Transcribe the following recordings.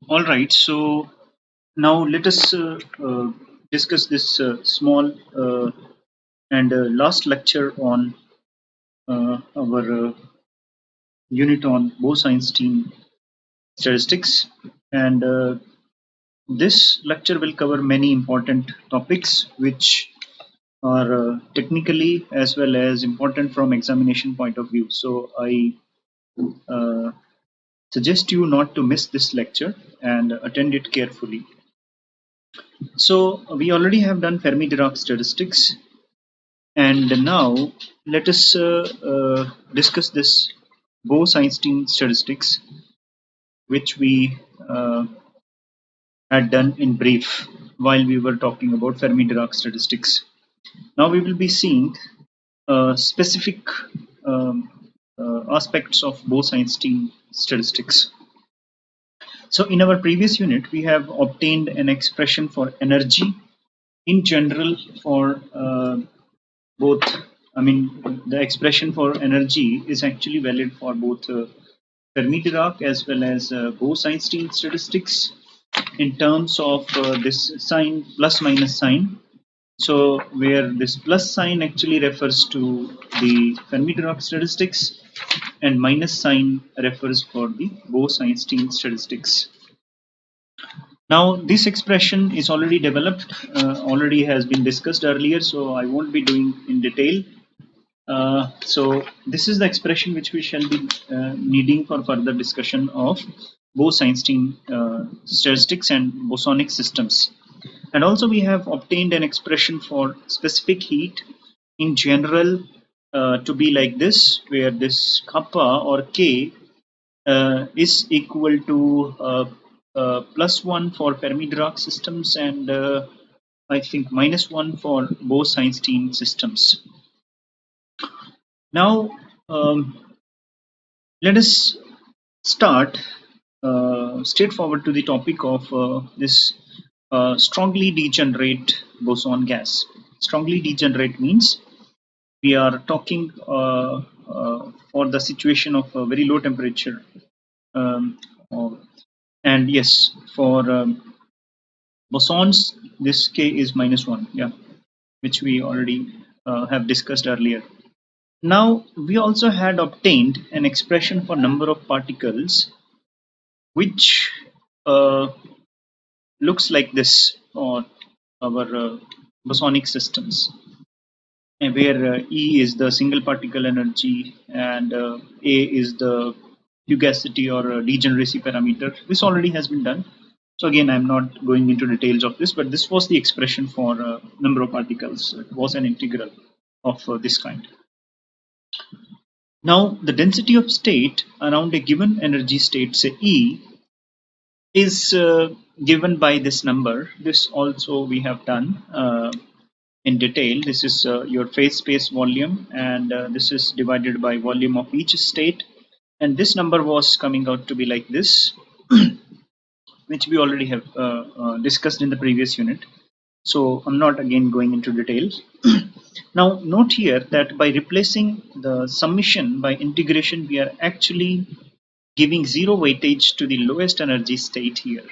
All right, so now let us discuss this small and last lecture on our unit on Bose-Einstein statistics. And this lecture will cover many important topics which are technically as well as important from examination point of view. So I uh, suggest you not to miss this lecture and attend it carefully. So we already have done Fermi-Dirac statistics, and now let us discuss this Bose-Einstein statistics, which we had done in brief while we were talking about Fermi-Dirac statistics. Now we will be seeing specific um, aspects of Bose-Einstein statistics. So in our previous unit, we have obtained an expression for energy in general for both. I mean, the expression for energy is actually valid for both Fermi-Dirac as well as Bose-Einstein statistics in terms of this sign plus minus sign. So where this plus sign actually refers to the Fermi-Dirac statistics and minus sign refers for the Bose-Einstein statistics. Now this expression is already developed, already has been discussed earlier, so I won't be doing in detail. So this is the expression which we shall be needing for further discussion of Bose-Einstein statistics and bosonic systems. And also we have obtained an expression for specific heat in general to be like this, where this kappa or K is equal to +1 for Fermi-Dirac systems and I think -1 for Bose-Einstein systems. Now, let us start straightforward to the topic of this strongly degenerate boson gas. Strongly degenerate means we are talking for the situation of a very low temperature. Um, and yes, for bosons, this K is -1, yeah, which we already have discussed earlier. Now, we also had obtained an expression for number of particles, which looks like this for our bosonic systems, and where E is the single particle energy and A is the fugacity or degeneracy parameter. This already has been done. So again, I'm not going into details of this, but this was the expression for number of particles. It was an integral of this kind. Now, the density of state around a given energy state, say E, is given by this number. This also we have done in detail. This is your phase space volume, and this is divided by volume of each state. And this number was coming out to be like this, which we already have discussed in the previous unit. So I'm not again going into details. Now note here that by replacing the summation by integration, we are actually giving zero weightage to the lowest energy state here.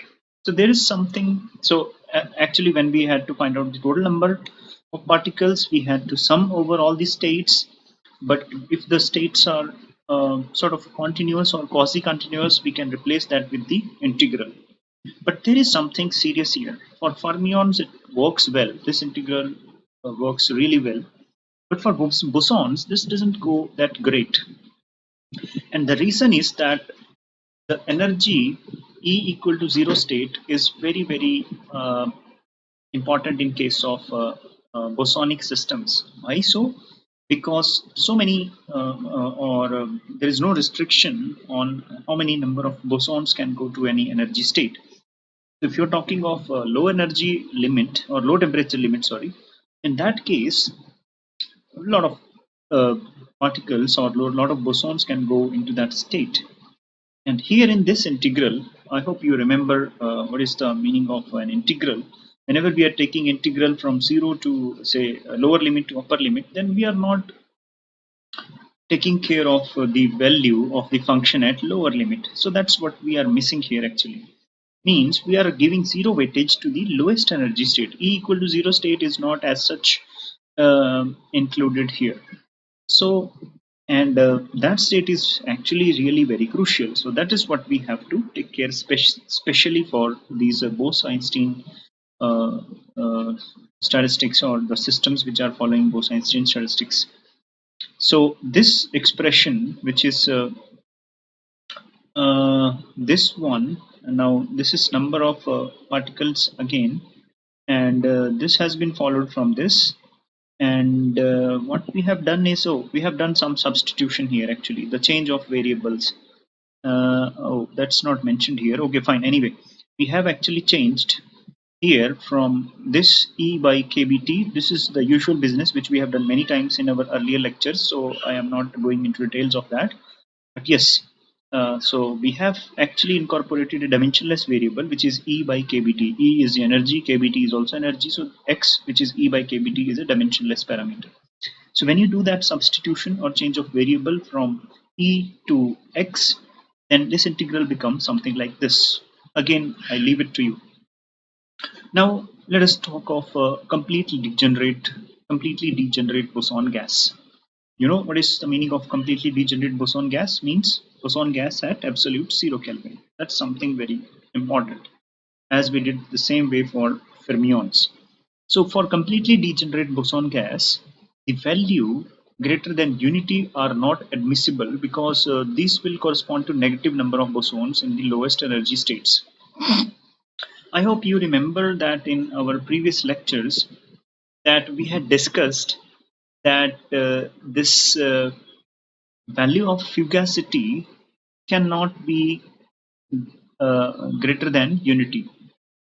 So there is something, so actually when we had to find out the total number of particles, we had to sum over all the states. But if the states are sort of continuous or quasi-continuous, we can replace that with the integral. But there is something serious here. For fermions, it works well. This integral works really well. But for bosons, this doesn't go that great. And the reason is that the energy E equal to zero state is very, very important in case of bosonic systems. Why so? Because so many there is no restriction on how many number of bosons can go to any energy state. If you're talking of low energy limit or low temperature limit, sorry, in that case, a lot of particles or a lot of bosons can go into that state. And here in this integral, I hope you remember what is the meaning of an integral. Whenever we are taking integral from 0 to say a lower limit to upper limit, then we are not taking care of the value of the function at lower limit. So that's what we are missing here actually. means we are giving zero weightage to the lowest energy state. E equal to 0 state is not as such included here. So, and that state is actually really very crucial. So that is what we have to take care, especially for these Bose-Einstein uh, uh, statistics, or the systems which are following Bose-Einstein statistics. So this expression, which is this one, now this is number of particles again, and this has been followed from this. And what we have done is, we have done some substitution here, actually the change of variables. Oh, that's not mentioned here. Okay, fine. Anyway, we have actually changed here from this E by KBT. This is the usual business which we have done many times in our earlier lectures, so I am not going into details of that. But yes, so we have actually incorporated a dimensionless variable which is E by KBT. E is the energy, KBT is also energy, so X, which is E by KBT, is a dimensionless parameter. So when you do that substitution or change of variable from E to X, then this integral becomes something like this. Again, I leave it to you. Now let us talk of completely degenerate boson gas. You know what is the meaning of completely degenerate boson gas? Means boson gas at absolute 0 Kelvin. That's something very important, as we did the same way for fermions. So for completely degenerate boson gas, the value greater than unity are not admissible, because these will correspond to negative number of bosons in the lowest energy states. I hope you remember that in our previous lectures that we had discussed that this value of fugacity cannot be greater than unity.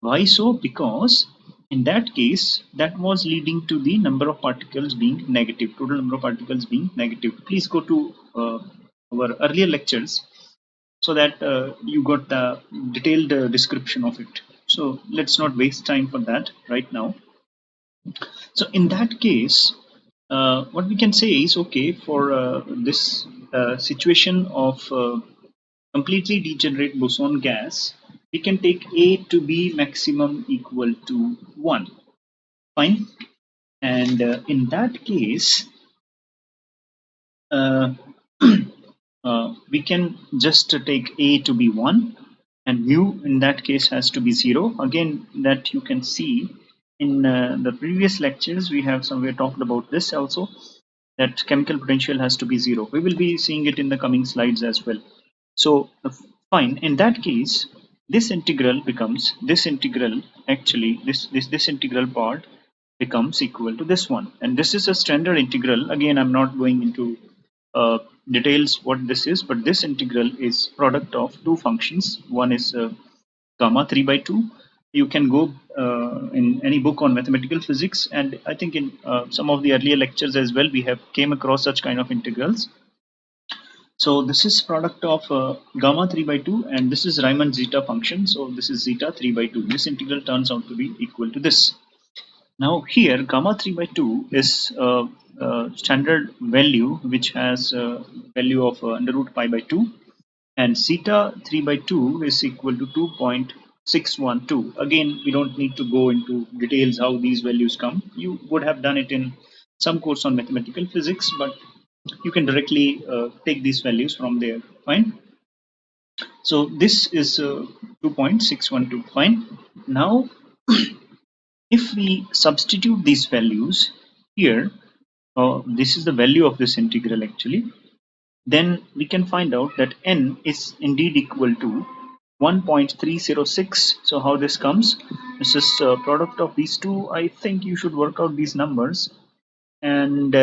Why so? Because in that case, that was leading to the number of particles being negative, total number of particles being negative. Please go to our earlier lectures so that you got the detailed description of it. So let's not waste time for that right now. So in that case, what we can say is, okay, for this situation of completely degenerate boson gas, we can take A to be maximum equal to 1. Fine. And in that case, uh, we can just take A to be 1, and mu in that case has to be 0. Again, that you can see in the previous lectures, we have somewhere talked about this also, that chemical potential has to be 0. We will be seeing it in the coming slides as well. So fine, in that case, this integral becomes, this integral, actually this integral part becomes equal to this one, and this is a standard integral. Again, I'm not going into uh, details what this is, but this integral is product of two functions. One is gamma 3 by 2. You can go in any book on mathematical physics, and I think in some of the earlier lectures as well, we have came across such kind of integrals. So this is product of gamma 3 by 2, and this is Riemann zeta function. So this is zeta 3 by 2. This integral turns out to be equal to this. Now here gamma 3 by 2 is standard value which has value of under root pi by 2, and zeta 3 by 2 is equal to 2.612. Again, we don't need to go into details how these values come. You would have done it in some course on mathematical physics, but you can directly take these values from there. Fine. So this is 2.612. Fine. Now if we substitute these values here, this is the value of this integral actually, then we can find out that n is indeed equal to 1.306. So how this comes? This is a product of these two. I think you should work out these numbers, and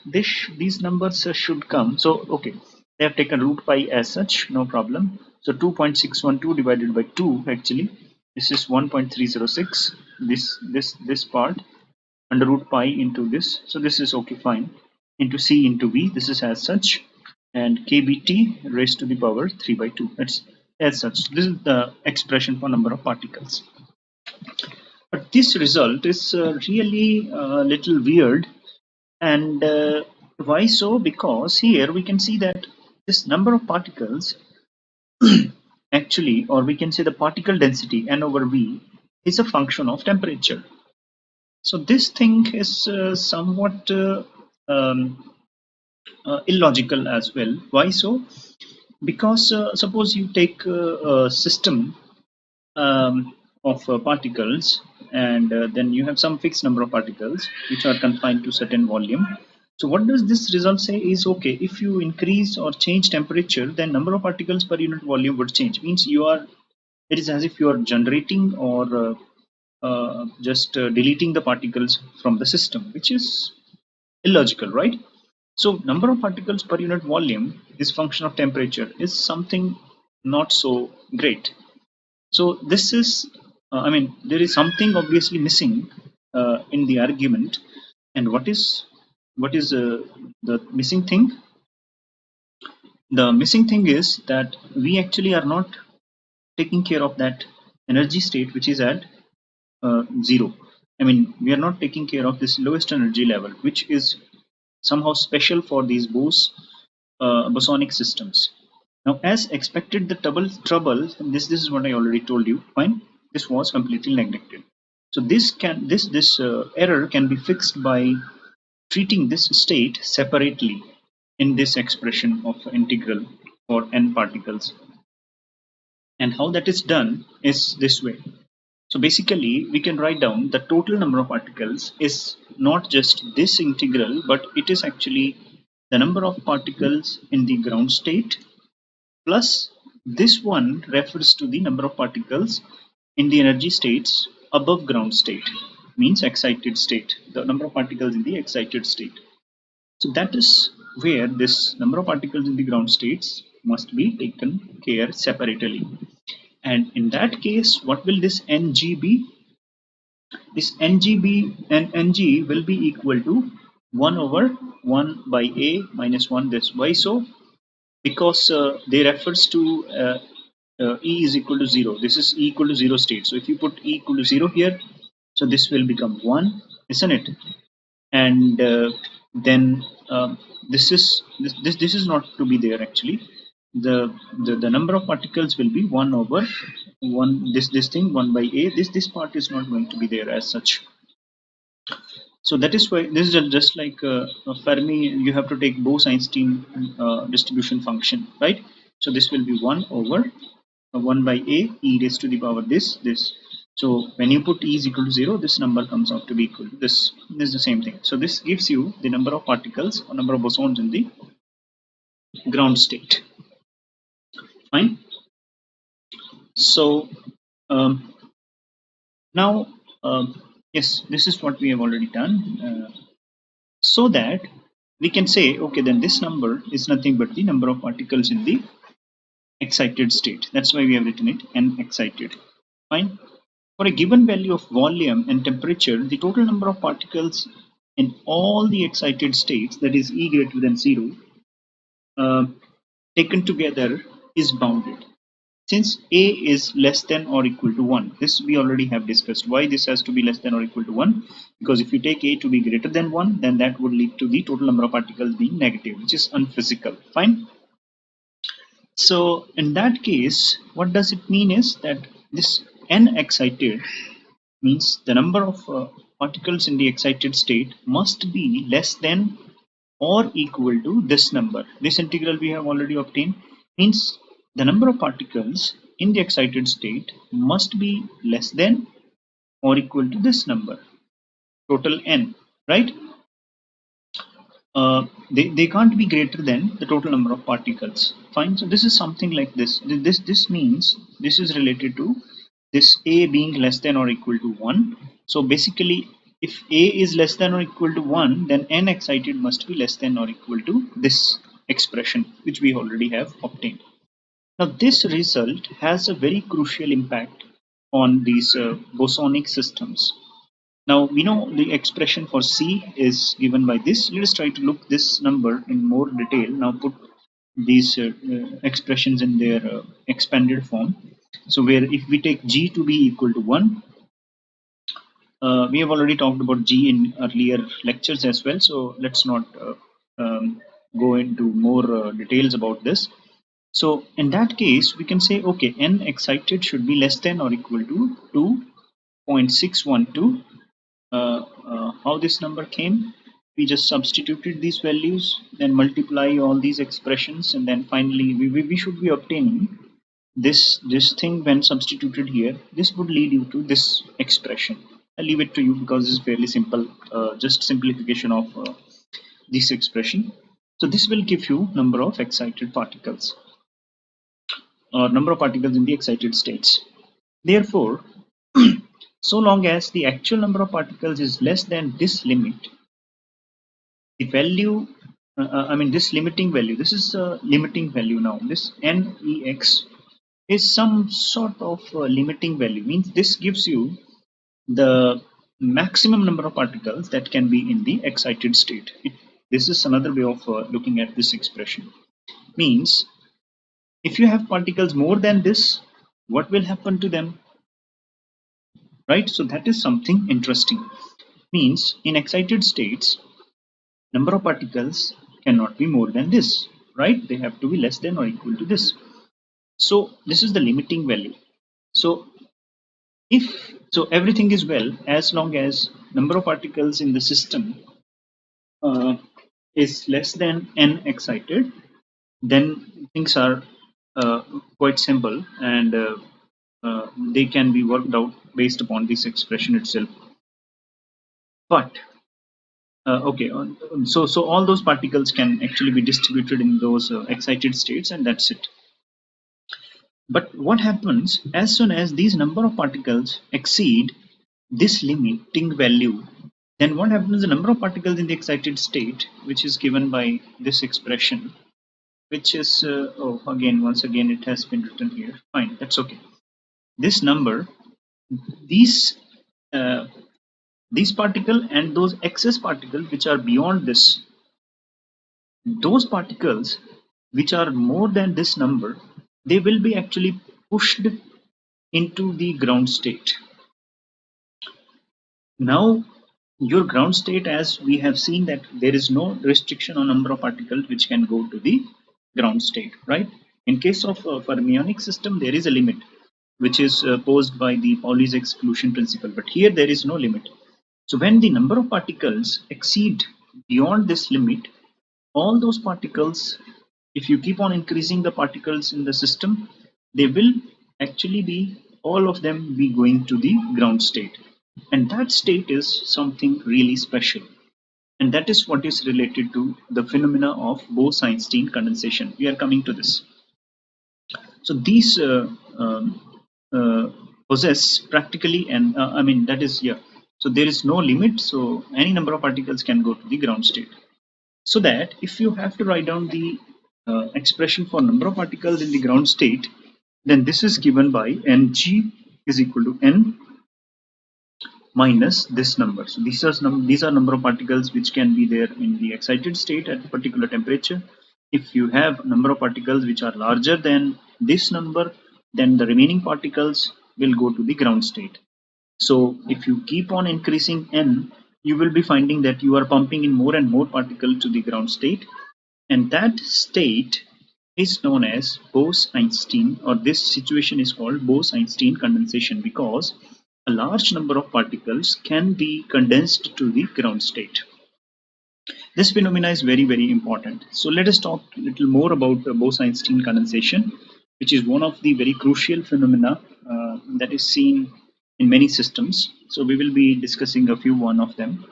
these numbers should come. So okay, they have taken root pi as such, no problem. So 2.612 divided by 2, actually this is 1.306. This part under root pi into this, so this is okay, fine, into c into v, this is as such, and kbt raised to the power 3 by 2. That's as such. This is the expression for number of particles. But this result is really a little weird. And why so? Because here we can see that this number of particles actually, or we can say the particle density n over v is a function of temperature. So this thing is somewhat illogical as well. Why so? Because suppose you take a system of particles, and then you have some fixed number of particles which are confined to certain volume. So what does this result say is, okay, if you increase or change temperature, then number of particles per unit volume would change. Means you are, it is as if you are generating or just deleting the particles from the system, which is illogical, right? So number of particles per unit volume is function of temperature is something not so great. So this is, I mean, there is something obviously missing in the argument. And what is the missing thing? The missing thing is that we actually are not taking care of that energy state which is at zero. I mean, we are not taking care of this lowest energy level, which is somehow special for these bosonic systems. Now, as expected, the trouble, this is what I already told you. Fine, this was completely neglected. So this error can be fixed by treating this state separately in this expression of integral for n particles. And how that is done is this way. So basically, we can write down the total number of particles is not just this integral, but it is actually the number of particles in the ground state plus this one refers to the number of particles in the energy states above ground state, means excited state, the number of particles in the excited state. So that is where this number of particles in the ground states must be taken care separately. And in that case, what will this Ng be? This Ngb and Ng will be equal to 1 over 1 by A minus 1 this. Why so? Because they refers to E is equal to 0. This is E equal to 0 state. So if you put E equal to 0 here, so this will become 1, isn't it? And then this is not to be there actually. The number of particles will be 1 over 1, this thing 1 by A. This part is not going to be there as such. So that is why this is just like Fermi, you have to take Bose Einstein distribution function, right? So this will be 1 over 1 by A e raised to the power this. So when you put E is equal to 0, this number comes out to be equal to this. This is the same thing. So this gives you the number of particles or number of bosons in the ground state. Fine. So now, yes, this is what we have already done. So that we can say, okay, then this number is nothing but the number of particles in the excited state. That's why we have written it n excited. Fine. For a given value of volume and temperature, the total number of particles in all the excited states, that is E greater than 0, taken together is bounded. Since A is less than or equal to 1, this we already have discussed. Why this has to be less than or equal to 1? Because if you take A to be greater than 1, then that would lead to the total number of particles being negative, which is unphysical. Fine. So in that case, what does it mean is that this n excited means the number of particles in the excited state must be less than or equal to this number. This integral we have already obtained, means the number of particles in the excited state must be less than or equal to this number, total n, right? They can't be greater than the total number of particles. Fine. So this is something like this. This means this is related to this A being less than or equal to 1. So basically, if A is less than or equal to 1, then n excited must be less than or equal to this expression, which we already have obtained. Now this result has a very crucial impact on these bosonic systems. Now we know the expression for C is given by this. Let us try to look this number in more detail. Now put these expressions in their expanded form. So where if we take G to be equal to 1, we have already talked about G in earlier lectures as well. So let's not go into more details about this. So in that case, we can say, okay, n excited should be less than or equal to 2.612. How this number came? We just substituted these values, then multiply all these expressions, and then finally we should be obtaining this thing when substituted here. This would lead you to this expression. I'll leave it to you because it's fairly simple, just simplification of this expression. So this will give you number of excited particles, or number of particles in the excited states. Therefore, so long as the actual number of particles is less than this limit, the value, this limiting value, this is a limiting value now. This NEX is some sort of limiting value, means this gives you the maximum number of particles that can be in the excited state. This is another way of looking at this expression. Means if you have particles more than this, what will happen to them, right? So that is something interesting. Means in excited states, number of particles cannot be more than this, right? They have to be less than or equal to this. So this is the limiting value. So if so, everything is well as long as number of particles in the system uh, is less than n excited, then things are quite simple, and they can be worked out based upon this expression itself. But okay, so all those particles can actually be distributed in those excited states, and that's it. But what happens as soon as these number of particles exceed this limiting value, then what happens, the number of particles in the excited state, which is given by this expression, which is once again it has been written here, fine, that's okay. This number, these uh, these particle and those excess particles which are beyond this, those particles which are more than this number, they will be actually pushed into the ground state. Now your ground state, as we have seen that there is no restriction on number of particles which can go to the ground state, right? In case of fermionic system, there is a limit which is posed by the Pauli's exclusion principle, but here there is no limit. So when the number of particles exceed beyond this limit, all those particles, if you keep on increasing the particles in the system, they will actually be, all of them be going to the ground state, and that state is something really special, and that is what is related to the phenomena of Bose-Einstein condensation. We are coming to this. So these uh, possess practically, and that is, yeah, so there is no limit, so any number of particles can go to the ground state. So that if you have to write down the expression for number of particles in the ground state, then this is given by Ng is equal to n minus this number. So these are number of particles which can be there in the excited state at a particular temperature. If you have number of particles which are larger than this number, then the remaining particles will go to the ground state. So if you keep on increasing n, you will be finding that you are pumping in more and more particle to the ground state, and that state is known as Bose-Einstein, or this situation is called Bose-Einstein condensation, because a large number of particles can be condensed to the ground state. This phenomena is very, very important. So let us talk a little more about Bose-Einstein condensation, which is one of the very crucial phenomena that is seen in many systems. So we will be discussing a few one of them.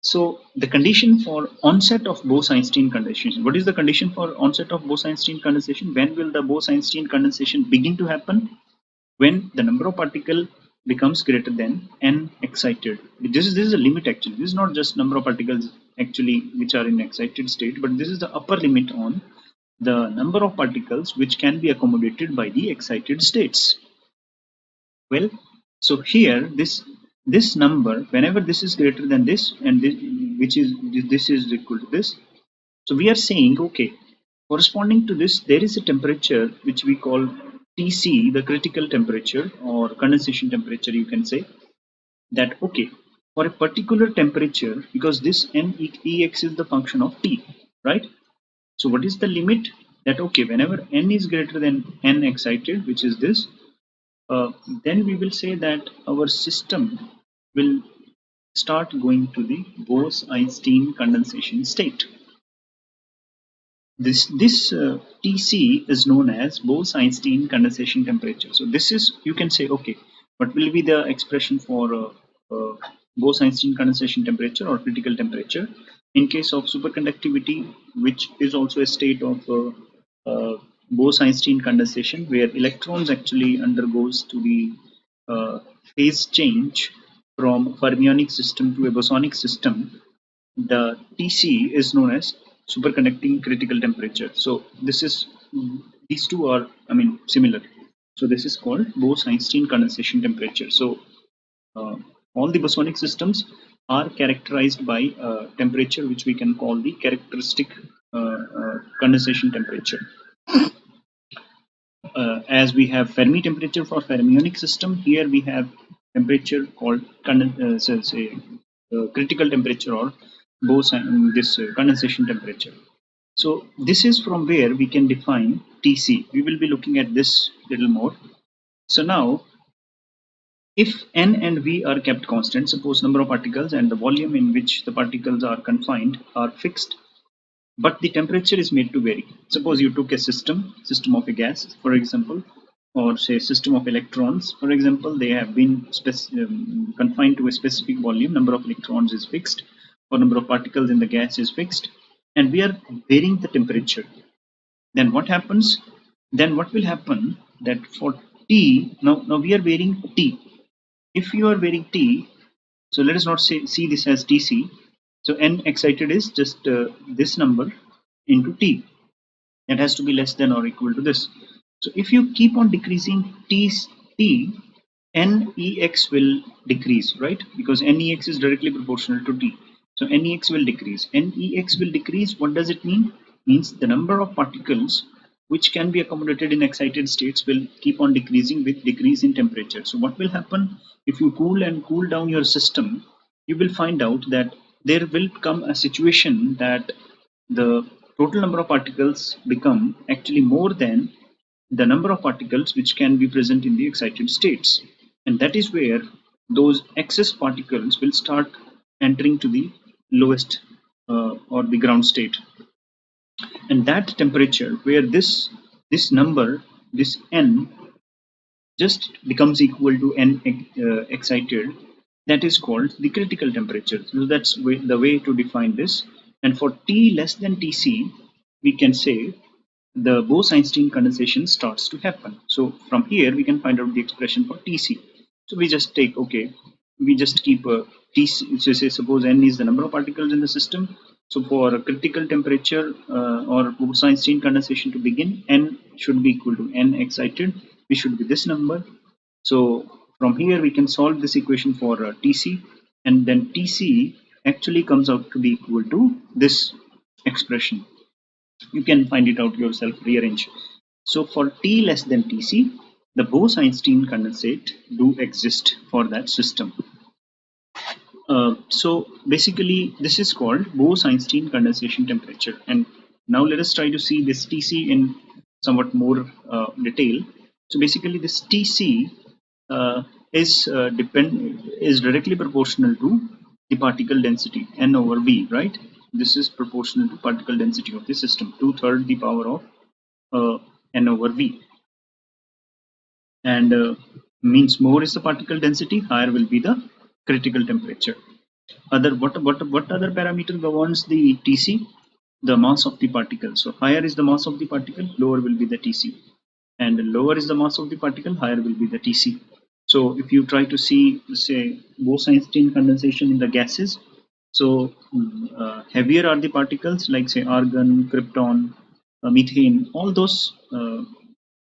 So the condition for onset of Bose-Einstein condensation. What is the condition for onset of Bose-Einstein condensation? When will the Bose-Einstein condensation begin to happen? When the number of particle becomes greater than n excited. This is a limit actually. This is not just number of particles actually which are in excited state, but this is the upper limit on the number of particles which can be accommodated by the excited states. Well, so here this number, whenever this is greater than this, and this is equal to this, so we are saying, okay, corresponding to this, there is a temperature which we call Tc, the critical temperature or condensation temperature, you can say that, okay, for a particular temperature, because this Nex is the function of T, right? So what is the limit? that okay, whenever n is greater than n excited, which is this, then we will say that our system will start going to the Bose-Einstein condensation state. This Tc is known as Bose-Einstein condensation temperature. So this is, you can say, okay, what will be the expression for Bose-Einstein condensation temperature or critical temperature in case of superconductivity, which is also a state of Bose-Einstein condensation, where electrons actually undergoes to the phase change from fermionic system to a bosonic system. The Tc is known as superconducting critical temperature. So this is, these two are, I mean, similar. So this is called Bose-Einstein condensation temperature. So uh, all the bosonic systems are characterized by temperature which we can call the characteristic condensation temperature. As we have Fermi temperature for fermionic system, here we have temperature called critical temperature or Bose this condensation temperature. So this is from where we can define Tc. We will be looking at this little more. So now, if n and v are kept constant, suppose number of particles and the volume in which the particles are confined are fixed, but the temperature is made to vary. Suppose you took a system of a gas, for example, or say system of electrons, for example, they have been confined to a specific volume, number of electrons is fixed, or number of particles in the gas is fixed, and we are varying the temperature. Then what happens? Then what will happen that for T, now we are varying T. If you are varying T, so let us not see this as Tc. So n excited is just this number into T. It has to be less than or equal to this. So if you keep on decreasing T, Nex will decrease, right? Because Nex is directly proportional to T. So Nex will decrease. Nex will decrease. What does it mean? Means the number of particles which can be accommodated in excited states will keep on decreasing with decrease in temperature. So what will happen if you cool down your system? You will find out that there will come a situation that the total number of particles become actually more than the number of particles which can be present in the excited states, and that is where those excess particles will start entering to the lowest or the ground state, and that temperature where this number, this n, just becomes equal to n excited, that is called the critical temperature. So that's the way to define this. And for T less than Tc, we can say the Bose-Einstein condensation starts to happen. So from here we can find out the expression for Tc. So we just take, okay, we just keep a Tc. So say suppose n is the number of particles in the system. So for a critical temperature or Bose-Einstein condensation to begin, n should be equal to n excited, which should be this number. So from here we can solve this equation for Tc, and then Tc actually comes out to be equal to this expression. You can find it out yourself, rearrange. So for T less than Tc, the Bose-Einstein condensate do exist for that system. So basically this is called Bose-Einstein condensation temperature. And now let us try to see this Tc in somewhat more detail. So basically this Tc is directly proportional to the particle density n over v, right? This is proportional to particle density of the system, 2/3 the power of n over v, and means more is the particle density, higher will be the critical temperature. What other parameter governs the Tc? The mass of the particle. So higher is the mass of the particle, lower will be the Tc, and lower is the mass of the particle, higher will be the Tc. So if you try to see, say, Bose-Einstein condensation in the gases, so heavier are the particles like say argon, krypton, methane. All those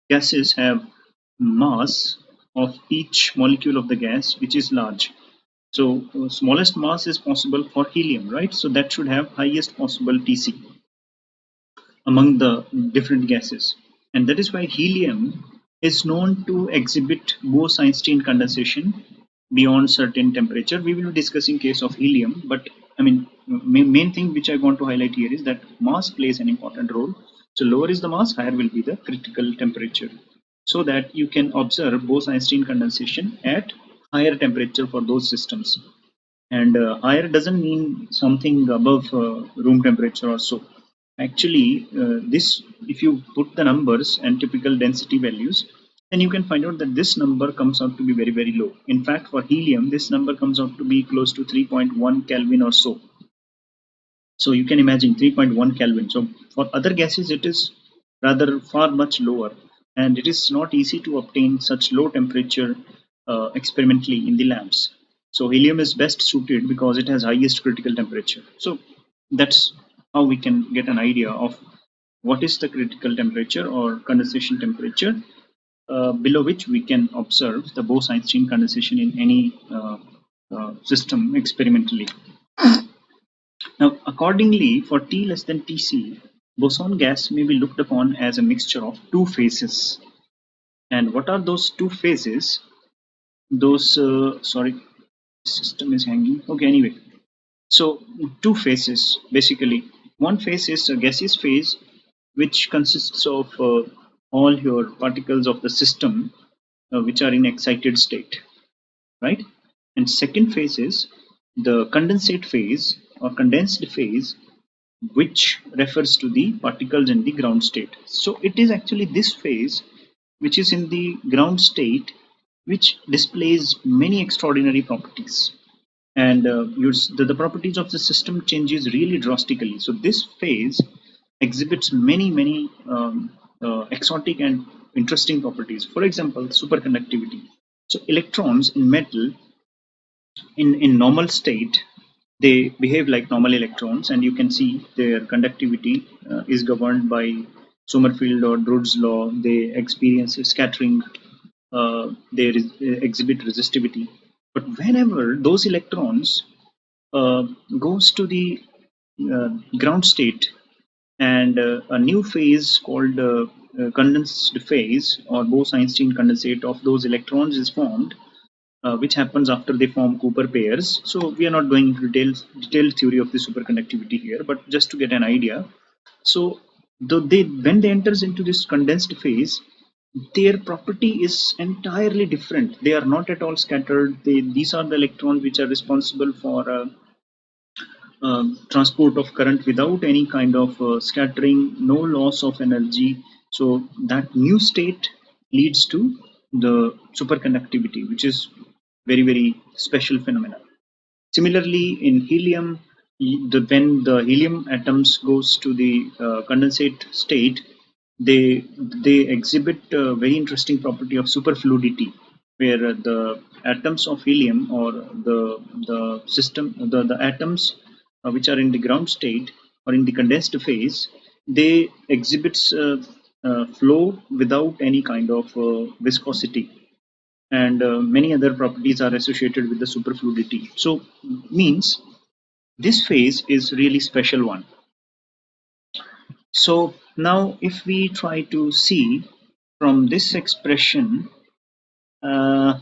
gases have mass of each molecule of the gas which is large. So smallest mass is possible for helium, right? So that should have highest possible Tc among the different gases, and that is why helium is known to exhibit Bose-Einstein condensation beyond certain temperature. We will be discussing case of helium, but I mean main thing which I want to highlight here is that mass plays an important role. So lower is the mass, higher will be the critical temperature, so that you can observe Bose-Einstein condensation at higher temperature for those systems. And higher doesn't mean something above room temperature or so. Actually, this, if you put the numbers and typical density values, then you can find out that this number comes out to be very, very low. In fact, for helium, this number comes out to be close to 3.1 Kelvin or so. So you can imagine 3.1 Kelvin. So for other gases, it is rather far much lower, and it is not easy to obtain such low temperature experimentally in the labs. So helium is best suited because it has highest critical temperature. So that's how we can get an idea of what is the critical temperature or condensation temperature below which we can observe the Bose-Einstein condensation in any system experimentally. Now, accordingly, for T less than Tc, boson gas may be looked upon as a mixture of two phases. And what are those two phases? Those, sorry, system is hanging. Okay, anyway. So, two phases basically. One phase is a gaseous phase, which consists of all your particles of the system which are in excited state, right? And second phase is the condensate phase or condensed phase, which refers to the particles in the ground state. So it is actually this phase which is in the ground state which displays many extraordinary properties, and the properties of the system changes really drastically. So this phase exhibits many exotic and interesting properties. For example, superconductivity. So electrons in metal in normal state, they behave like normal electrons, and you can see their conductivity is governed by Sommerfeld or Drude's law. They experience scattering, they exhibit resistivity. But whenever those electrons uh, goes to the ground state, and a new phase called condensed phase or Bose-Einstein condensate of those electrons is formed, which happens after they form Cooper pairs. So we are not going into detailed theory of the superconductivity here, but just to get an idea. So when they enters into this condensed phase, their property is entirely different. They are not at all scattered. These are the electrons which are responsible for transport of current without any kind of scattering, no loss of energy. So that new state leads to the superconductivity, which is very special phenomenon. Similarly, in helium, when the helium atoms goes to the condensate state, they exhibit a very interesting property of superfluidity, where the atoms of helium or the atoms which are in the ground state or in the condensed phase, they exhibits flow without any kind of viscosity, and many other properties are associated with the superfluidity. So means this phase is really special one. So now if we try to see from this expression, uh,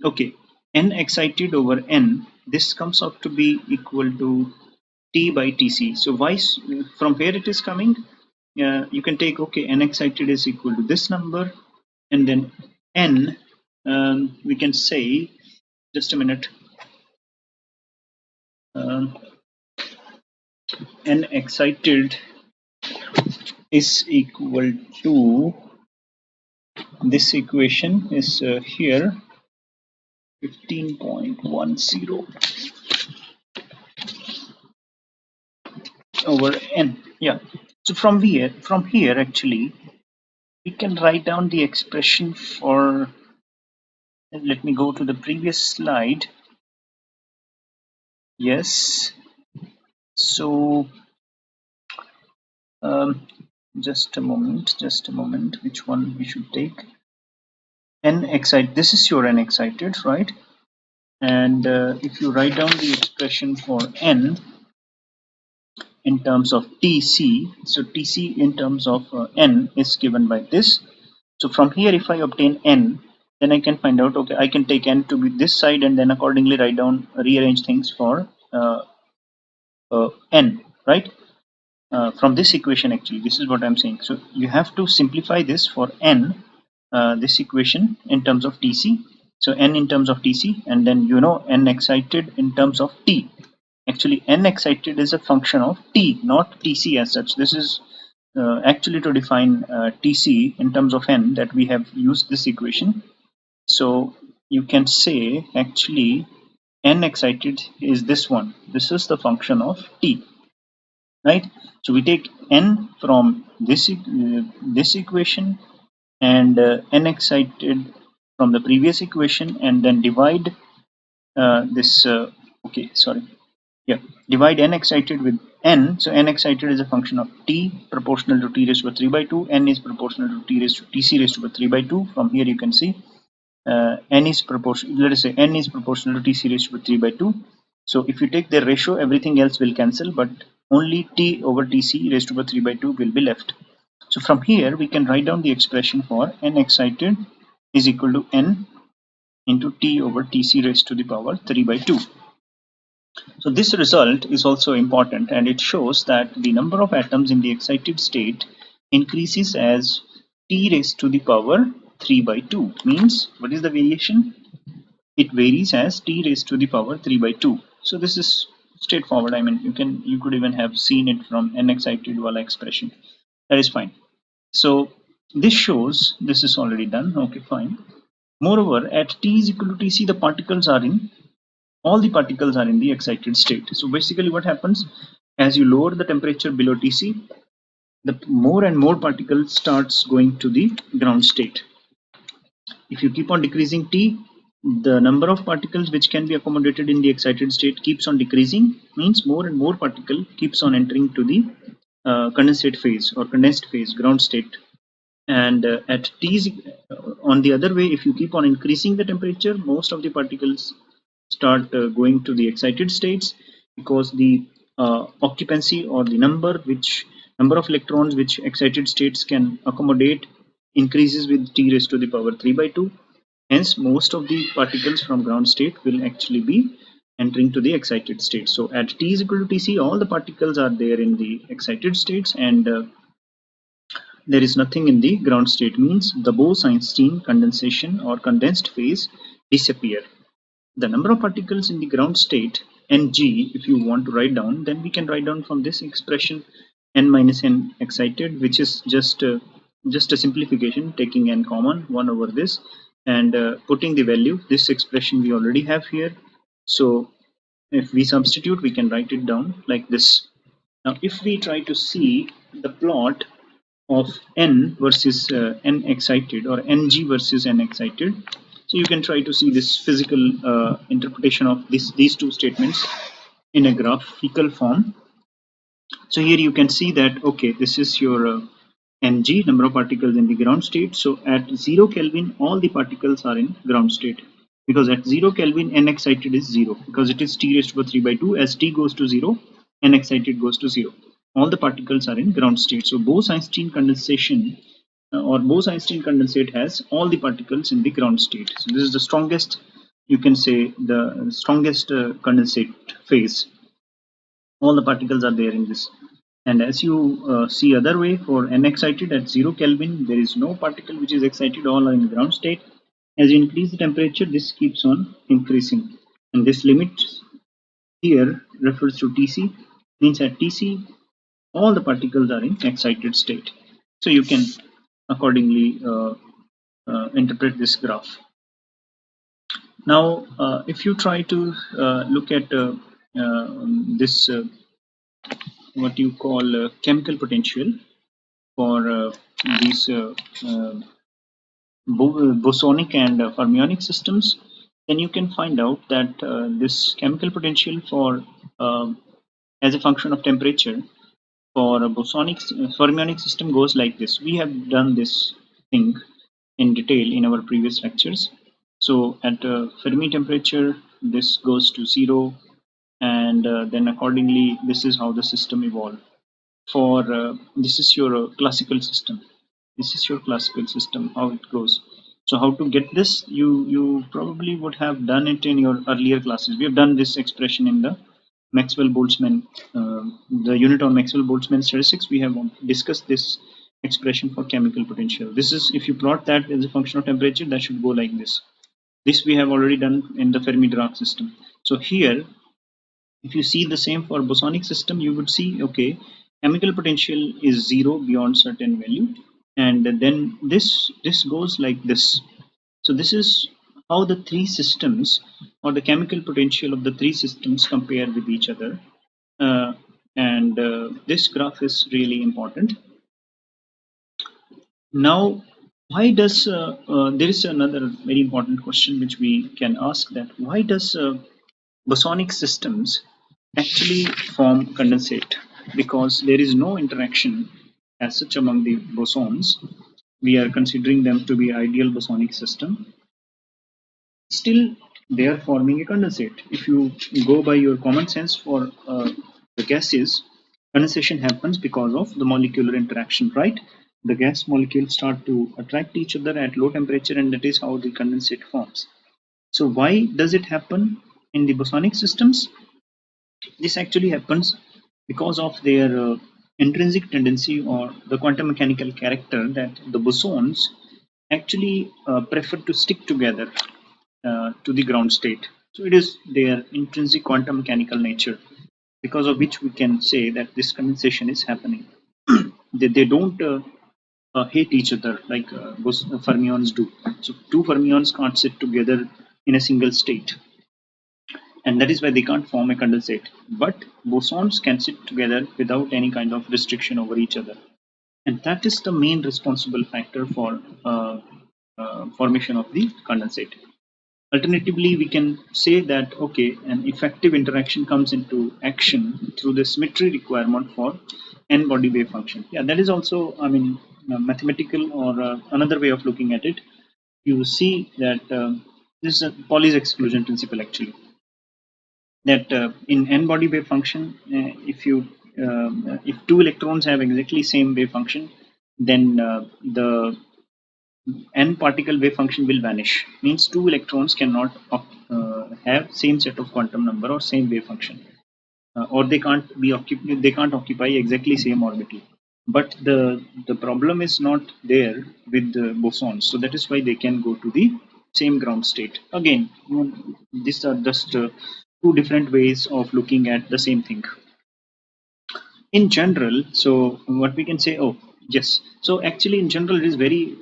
okay, n excited over n, this comes out to be equal to T by Tc. So why, from where it is coming, you can take, okay, n excited is equal to this number, and then n, we can say, just a minute, um, n excited is equal to, this equation is here 15.10 over n. Yeah, so from here actually we can write down the expression for, let me go to the previous slide. Yes, so um, just a moment, which one we should take? N excited, this is your n excited, right? And if you write down the expression for n in terms of Tc, so Tc in terms of n is given by this. So from here, if I obtain n, then I can find out, okay, I can take n to be this side and then accordingly write down, rearrange things for n, right? from this equation. Actually, this is what I'm saying. So you have to simplify this for n, this equation in terms of Tc. So n in terms of Tc, and then n excited in terms of T. Actually, n excited is a function of T, not Tc as such. This is actually to define Tc in terms of n that we have used this equation. So you can say actually n excited is this one. This is the function of T, right? So we take n from this equation, and n excited from the previous equation, and then divide this. Okay, sorry. Yeah, divide n excited with n. So n excited is a function of t proportional to t raised to 3 by 2. N is proportional to tc raised to 3 by 2. From here you can see n is proportional. Let us say n is proportional to tc raised to 3 by 2. So if you take their ratio, everything else will cancel, but only t over tc raised to 3 by 2 will be left. So from here we can write down the expression for n excited is equal to n into t over tc raised to the power 3 by 2. So this result is also important, and it shows that the number of atoms in the excited state increases as t raised to the power 3 by 2. Means, what is the variation? It varies as t raised to the power 3 by 2. So this is straightforward. I mean, you could even have seen it from n excited wala expression. That is fine. So this shows this is already done. Okay, fine. Moreover, at t is equal to tc, all the particles are in the excited state. So basically what happens, as you lower the temperature below Tc, the more and more particles starts going to the ground state. If you keep on decreasing T, the number of particles which can be accommodated in the excited state keeps on decreasing, means more and more particle keeps on entering to the condensate phase or condensed phase, ground state. And at T, on the other way, if you keep on increasing the temperature, most of the particles start going to the excited states, because the occupancy or the number of electrons which excited states can accommodate increases with t raised to the power 3 by 2. Hence, most of the particles from ground state will actually be entering to the excited state. So at t is equal to tc, all the particles are there in the excited states, and there is nothing in the ground state. Means the Bose-Einstein condensation or condensed phase disappear. The number of particles in the ground state, Ng, if you want to write down, then we can write down from this expression n minus n excited, which is just a simplification, taking n common 1 over this, and putting the value. This expression we already have here. So if we substitute, we can write it down like this. Now if we try to see the plot of n versus n excited, or Ng versus n excited, so you can try to see this physical interpretation of these two statements in a graphical form. So here you can see that, okay, this is your Ng, number of particles in the ground state. So at 0 Kelvin, all the particles are in ground state, because at 0 Kelvin, n excited is 0, because it is t raised to 3 by 2. As t goes to 0, n excited goes to 0. All the particles are in ground state. So Bose-Einstein condensation or Bose-Einstein condensate has all the particles in the ground state. So this is the strongest, you can say, the strongest condensate phase. All the particles are there in this. And as you see other way, for n excited at 0 Kelvin, there is no particle which is excited, all are in the ground state. As you increase the temperature, this keeps on increasing. And this limit here refers to Tc, means at Tc, all the particles are in excited state. So you can accordingly interpret this graph. Now, if you try to look at this, what you call chemical potential for these bosonic and fermionic systems, then you can find out that this chemical potential for as a function of temperature for a bosonic fermionic system goes like this. We have done this thing in detail in our previous lectures. So at Fermi temperature, this goes to 0, and then accordingly, this is how the system evolved. For this is your classical system. This is your classical system, how it goes. So how to get this? You probably would have done it in your earlier classes. We have done this expression in the Maxwell-Boltzmann, the unit on Maxwell-Boltzmann statistics, we have discussed this expression for chemical potential. This is, if you plot that as a function of temperature, that should go like this. This we have already done in the Fermi-Dirac system. So here, if you see the same for bosonic system, you would see, okay, chemical potential is 0 beyond certain value, and then this goes like this. So this is how the three systems, or the chemical potential of the three systems, compare with each other. And this graph is really important. Now, why does there is another very important question which we can ask, that why does bosonic systems actually form condensate? Because there is no interaction as such among the bosons. We are considering them to be ideal bosonic system. Still, they are forming a condensate. If you go by your common sense, for the gases, condensation happens because of the molecular interaction, right? The gas molecules start to attract each other at low temperature, and that is how the condensate forms. So why does it happen in the bosonic systems? This actually happens because of their intrinsic tendency, or the quantum mechanical character, that the bosons actually prefer to stick together to the ground state. So it is their intrinsic quantum mechanical nature, because of which we can say that this condensation is happening. They don't hate each other like fermions do. So two fermions can't sit together in a single state, and that is why they can't form a condensate. But bosons can sit together without any kind of restriction over each other, and that is the main responsible factor for formation of the condensate. Alternatively, we can say that, okay, an effective interaction comes into action through the symmetry requirement for n-body wave function. Yeah, that is also, I mean, mathematical, or another way of looking at it. You see that this is a Pauli's exclusion principle actually. That in n-body wave function, if two electrons have exactly same wave function, then the n particle wave function will vanish. Means two electrons cannot have same set of quantum number or same wave function, or they can't occupy exactly same orbital. But the problem is not there with the bosons, so that is why they can go to the same ground state. Again, these are just two different ways of looking at the same thing in general. So what we can say, oh yes, so actually in general it is very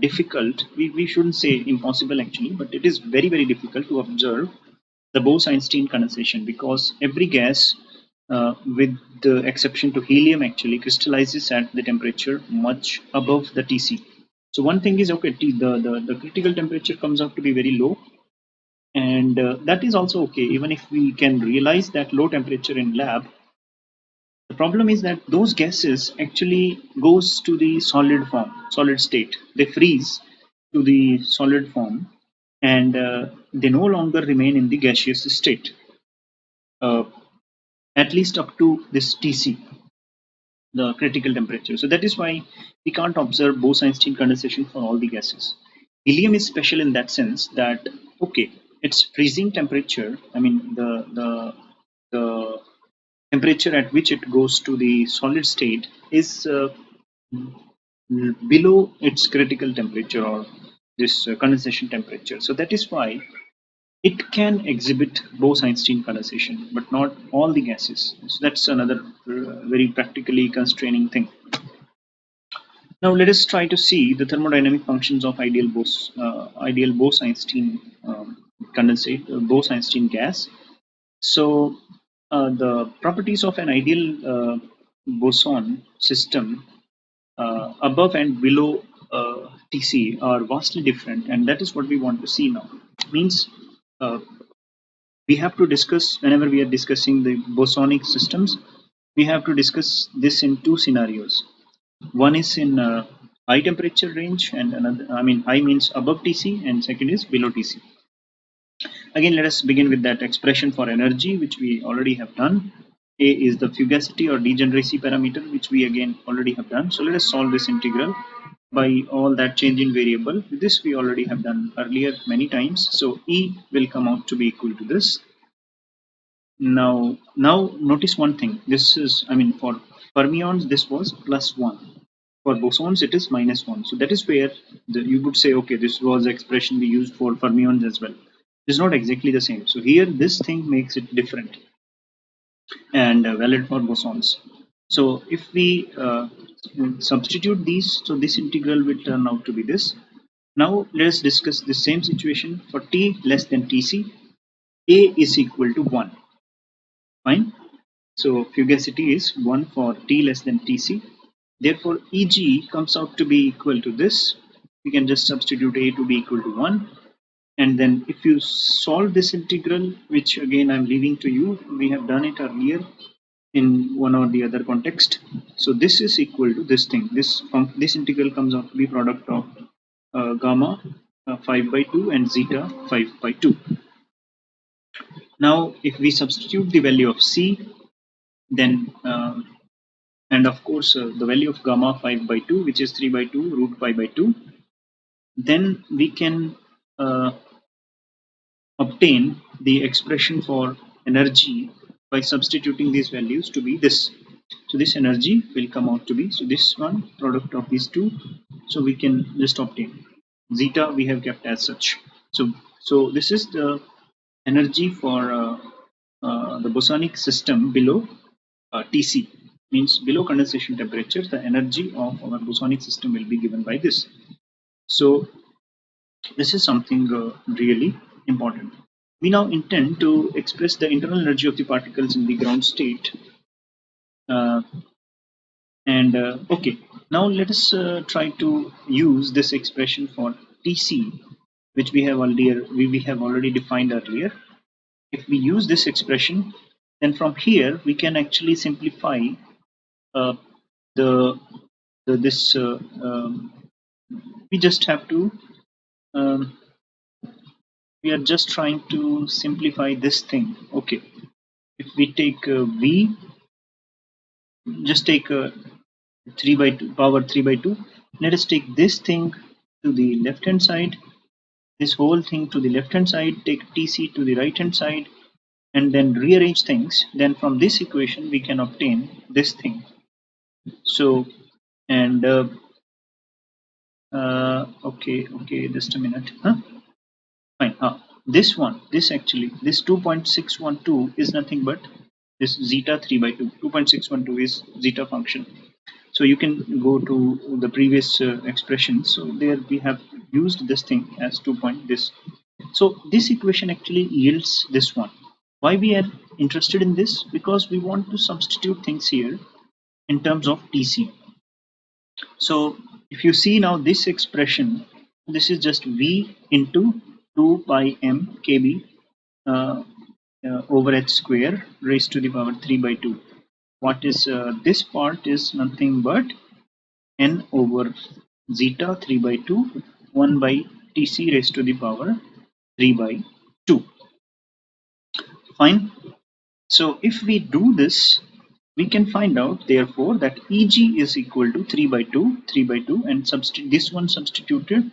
difficult, we shouldn't say impossible actually, but it is very very difficult to observe the Bose-Einstein condensation, because every gas, with the exception to helium, actually crystallizes at the temperature much above the Tc. So one thing is, okay, the critical temperature comes out to be very low, and that is also okay. Even if we can realize that low temperature in lab, the problem is that those gases actually goes to the solid form, solid state. They freeze to the solid form, and they no longer remain in the gaseous state, uh, at least up to this Tc, the critical temperature. So that is why we can't observe Bose-Einstein condensation for all the gases. Helium is special in that sense that, okay, its freezing temperature, I mean the temperature at which it goes to the solid state is below its critical temperature, or this condensation temperature. So that is why it can exhibit Bose-Einstein condensation, but not all the gases. So that's another very practically constraining thing. Now let us try to see the thermodynamic functions of ideal Bose-Einstein condensate, Bose-Einstein gas. So the properties of an ideal boson system above and below Tc are vastly different, and that is what we want to see now. Means uh, we have to discuss, whenever we are discussing the bosonic systems, we have to discuss this in two scenarios. One is in high temperature range, and another, I mean high means above Tc, and second is below Tc. Again, let us begin with that expression for energy, which we already have done. A is the fugacity or degeneracy parameter, which we again already have done. So let us solve this integral by all that change in variable. This we already have done earlier many times. So E will come out to be equal to this. Now notice one thing. This is, I mean, for fermions this was +1. For bosons it is -1. So that is where you would say, okay, this was the expression we used for fermions as well. It's not exactly the same. So here this thing makes it different and valid for bosons. So if we substitute these, so this integral will turn out to be this. Now let us discuss the same situation for t less than tc. A is equal to 1. Fine. So fugacity is 1 for t less than tc. Therefore, Eg comes out to be equal to this. We can just substitute A to be equal to 1. And then if you solve this integral, which again I'm leaving to you, we have done it earlier in one or the other context. So this is equal to this thing. This integral comes out to be product of gamma 5 by 2 and zeta 5 by 2. Now, if we substitute the value of C, then and of course the value of gamma 5 by 2, which is 3 by 2 root pi by 2, then we can obtain the expression for energy by substituting these values to be this. So this energy will come out to be, so this one product of these two, so we can just obtain zeta we have kept as such. So this is the energy for the bosonic system below Tc, means below condensation temperature. The energy of our bosonic system will be given by this. So this is something really important. We now intend to express the internal energy of the particles in the ground state. Uh, and okay, now let us try to use this expression for Tc, which we have already defined earlier. If we use this expression, then from here we can actually simplify uh, the, this. We just have to. Um, we are just trying to simplify this thing. Okay, if we take v, just take 3 by 2 power 3 by 2. Let us take this thing to the left hand side, this whole thing to the left hand side, take tc to the right hand side, and then rearrange things. Then from this equation we can obtain this thing. So, and okay, just a minute. Fine. This actually, this 2.612 is nothing but this zeta 3 by 2. 2.612 is zeta function. So you can go to the previous expression. So there we have used this thing as 2 point this. So this equation actually yields this one. Why we are interested in this? Because we want to substitute things here in terms of Tc. So if you see now this expression, this is just V into 2 pi m kb uh, over h square raised to the power 3 by 2. What is this part is nothing but n over zeta 3 by 2 1 by Tc raised to the power 3 by 2. Fine. So if we do this, we can find out therefore that Eg is equal to 3 by 2, 3 by 2, and this one substituted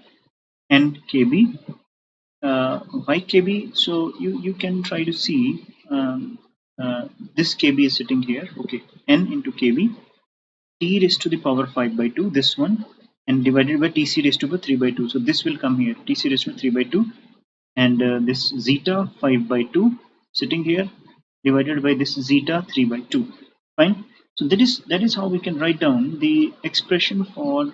n kb by kb. So you can try to see this kb is sitting here. Okay, n into kb, t raised to the power 5 by 2, this one, and divided by tc raised to the power 3 by 2. So this will come here, tc raised to 3 by 2, and this zeta 5 by 2 sitting here divided by this zeta 3 by 2. Fine. So that is how we can write down the expression for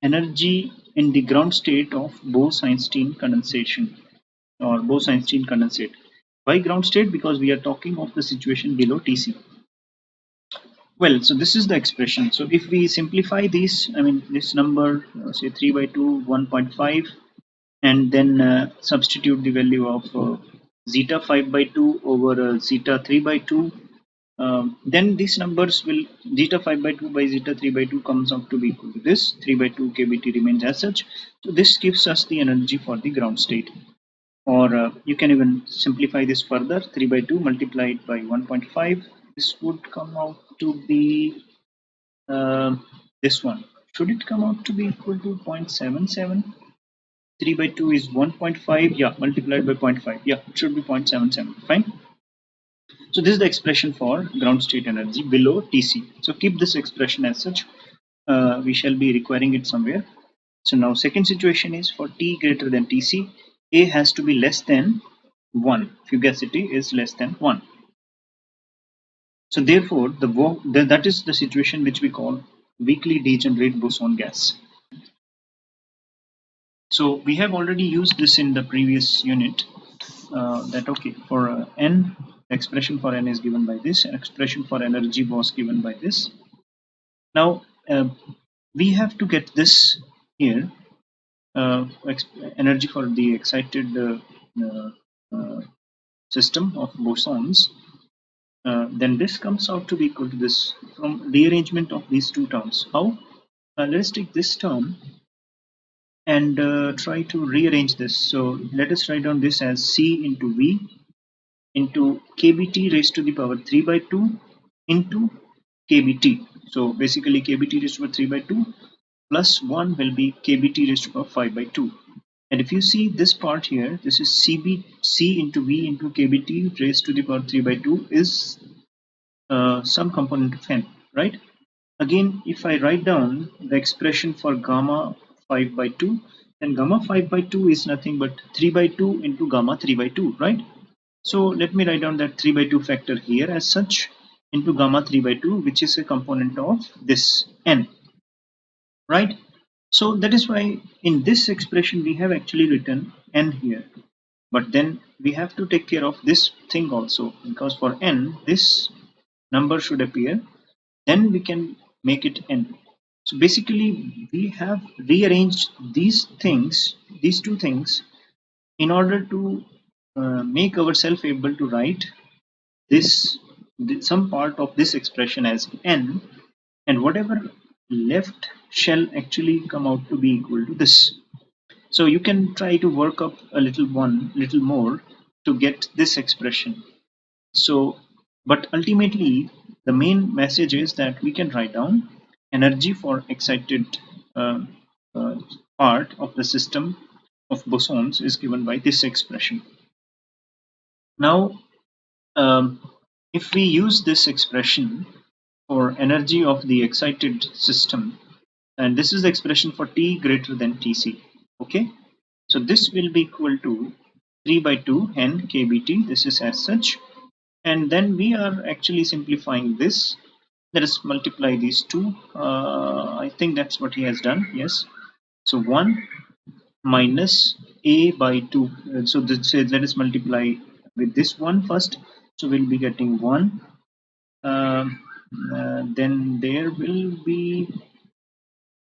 energy in the ground state of Bose-Einstein condensation or Bose-Einstein condensate. Why ground state? Because we are talking of the situation below Tc. Well, so this is the expression. So if we simplify these, I mean this number, say 3 by 2, 1.5, and then substitute the value of zeta 5 by 2 over zeta 3 by 2, then these numbers will, zeta 5 by 2 by zeta 3 by 2 comes out to be equal to this 3 by 2 kBT remains as such. So this gives us the energy for the ground state. Or you can even simplify this further, 3 by 2 multiplied by 1.5, this would come out to be this one. Should it come out to be equal to 0.77? 3 by 2 is 1.5, yeah, multiplied by 0.5, yeah, it should be 0.77. Fine. So this is the expression for ground state energy below Tc. So keep this expression as such. We shall be requiring it somewhere. So now second situation is for T greater than Tc, A has to be less than 1. Fugacity is less than 1. So therefore, that is the situation which we call weakly degenerate boson gas. So we have already used this in the previous unit. That okay, for n, expression for n is given by this, expression for energy was given by this. Now we have to get this here, energy for the excited uh, uh, system of bosons. Then this comes out to be equal to this from rearrangement of these two terms. How? Let us take this term and try to rearrange this. So let us write down this as C into V into kBt raised to the power 3 by 2 into kBt. So basically kBt raised to the power 3 by 2 plus 1 will be kBt raised to the power 5 by 2. And if you see this part here, this is C into V into kBt raised to the power 3 by 2 is some component of n, right? Again, if I write down the expression for gamma 5 by 2, then gamma 5 by 2 is nothing but 3 by 2 into gamma 3 by 2, right? So let me write down that 3 by 2 factor here as such into gamma 3 by 2, which is a component of this n, right? So that is why in this expression we have actually written n here. But then we have to take care of this thing also, because for n, this number should appear, then we can make it n. So basically we have rearranged these things, these two things, in order to make ourselves able to write this some part of this expression as n, and whatever left shall actually come out to be equal to this. So you can try to work up a little more to get this expression. So but ultimately the main message is that we can write down energy for excited uh, uh, part of the system of bosons is given by this expression. Now if we use this expression for energy of the excited system, and this is the expression for T greater than Tc, okay, so this will be equal to 3 by 2 n kBt. This is as such, and then we are actually simplifying this. Let us multiply these two. I think that's what he has done. Yes, so 1 minus a by 2. So this, let us multiply with this one first. So we'll be getting 1. Then there will be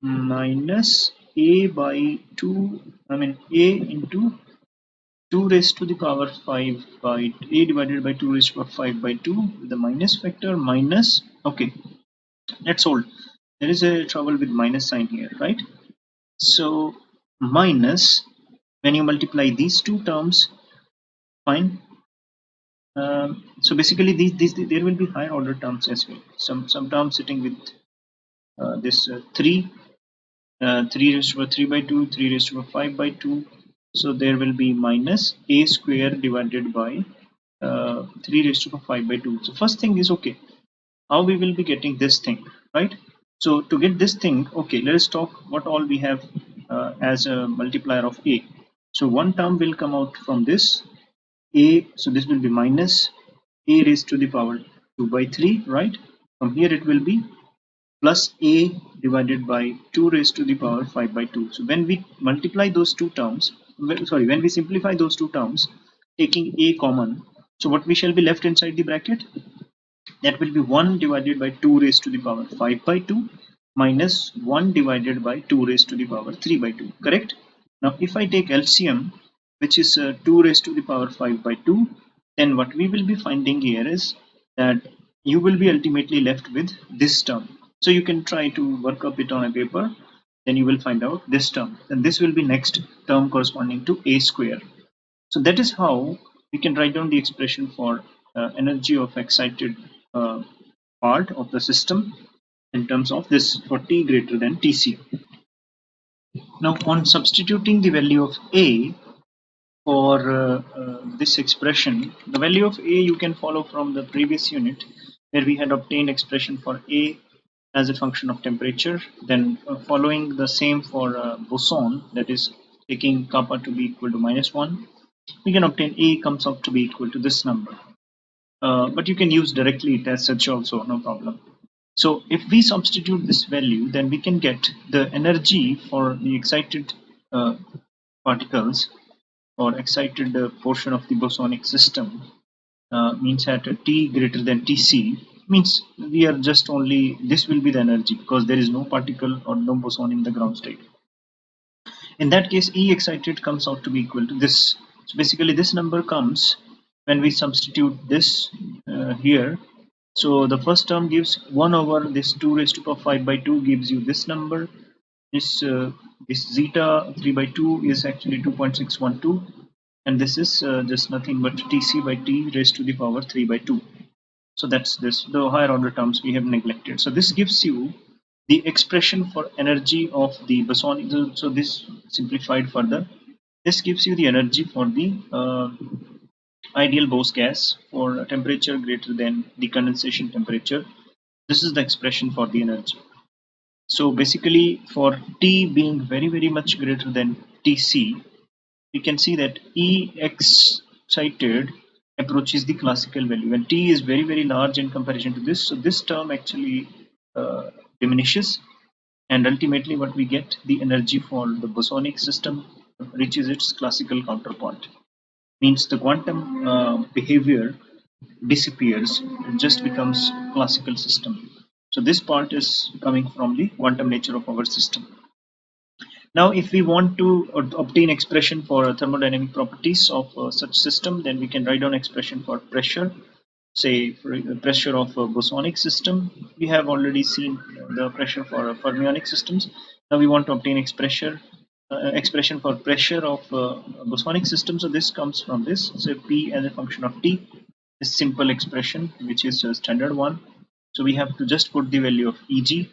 minus a by 2. I mean a into 2 raised to the power 5 by a divided by 2 raised to the power 5 by 2 with the minus factor minus. Okay, that's all. There is a trouble with minus sign here, right? So minus, when you multiply these two terms, fine. So basically these there will be higher order terms as well. Some terms sitting with this 3 3 raised to the power 3 by 2, 3 raised to the power 5 by 2. So there will be minus a square divided by 3 raised to the power 5 by 2. So first thing is, okay, how we will be getting this thing, right? So to get this thing, okay, let us talk what all we have as a multiplier of a. So one term will come out from this a, so this will be minus a raised to the power 2 by 3, right? From here it will be plus a divided by 2 raised to the power 5 by 2. So when we multiply those two terms, when we simplify those two terms, taking a common, so what we shall be left inside the bracket? That will be 1 divided by 2 raised to the power 5 by 2 minus 1 divided by 2 raised to the power 3 by 2, correct? Now if I take LCM, which is 2 raised to the power 5 by 2, then what we will be finding here is that you will be ultimately left with this term. So you can try to work up it on a paper, then you will find out this term, and this will be next term corresponding to a square. So that is how we can write down the expression for energy of excited uh, part of the system in terms of this for T greater than Tc. Now on substituting the value of A, For this expression, the value of A you can follow from the previous unit where we had obtained expression for A as a function of temperature, then following the same for boson, that is taking kappa to be equal to -1, we can obtain A comes out to be equal to this number. But you can use directly it as such also, no problem. So if we substitute this value, then we can get the energy for the excited particles or excited portion of the bosonic system, means at T greater than Tc, means we are just only, this will be the energy because there is no particle or no boson in the ground state. In that case, E excited comes out to be equal to this. So basically this number comes when we substitute this here. So the first term gives 1 over this 2 raised to power 5 by 2 gives you this number. This zeta 3 by 2 is actually 2.612, and this is just nothing but Tc by T raised to the power 3 by 2. So that's this. The higher order terms we have neglected. So this gives you the expression for energy of the boson. So this simplified further. This gives you the energy for the ideal Bose gas for a temperature greater than the condensation temperature. This is the expression for the energy. So basically for T being very much greater than Tc, we can see that E excited approaches the classical value when T is very large in comparison to this. So this term actually diminishes, and ultimately what we get, the energy for the bosonic system reaches its classical counterpart, means the quantum behavior disappears, it just becomes classical system. So this part is coming from the quantum nature of our system. Now, if we want to obtain expression for thermodynamic properties of such system, then we can write down expression for pressure. Say for the pressure of a bosonic system, we have already seen the pressure for fermionic systems. Now we want to obtain expression for pressure of a bosonic system. So this comes from this. So P as a function of T, this simple expression, which is a standard one. So we have to just put the value of Eg.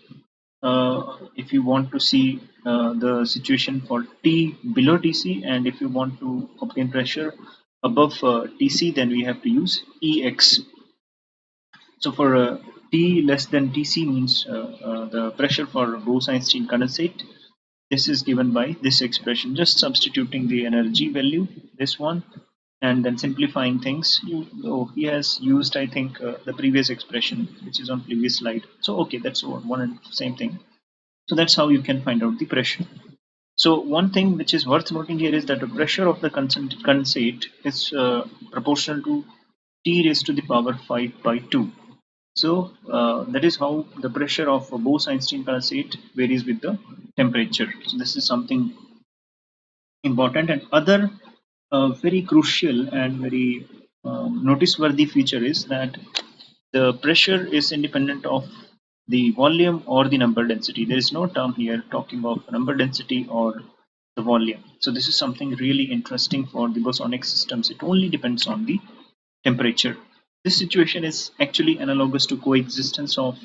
If you want to see the situation for T below Tc, and if you want to obtain pressure above Tc, then we have to use Ex. So for T less than Tc means the pressure for Bose-Einstein condensate. This is given by this expression, just substituting the energy value, this one, and then simplifying things. He has used, I think, the previous expression, which is on previous slide. So okay, that's one and same thing. So that's how you can find out the pressure. So one thing which is worth noting here is that the pressure of the condensate is proportional to T raised to the power 5 by 2. So that is how the pressure of a Bose-Einstein condensate varies with the temperature. So this is something important, and other very crucial and very noticeworthy feature is that the pressure is independent of the volume or the number density. There is no term here talking of number density or the volume. So this is something really interesting for the bosonic systems. It only depends on the temperature. This situation is actually analogous to coexistence of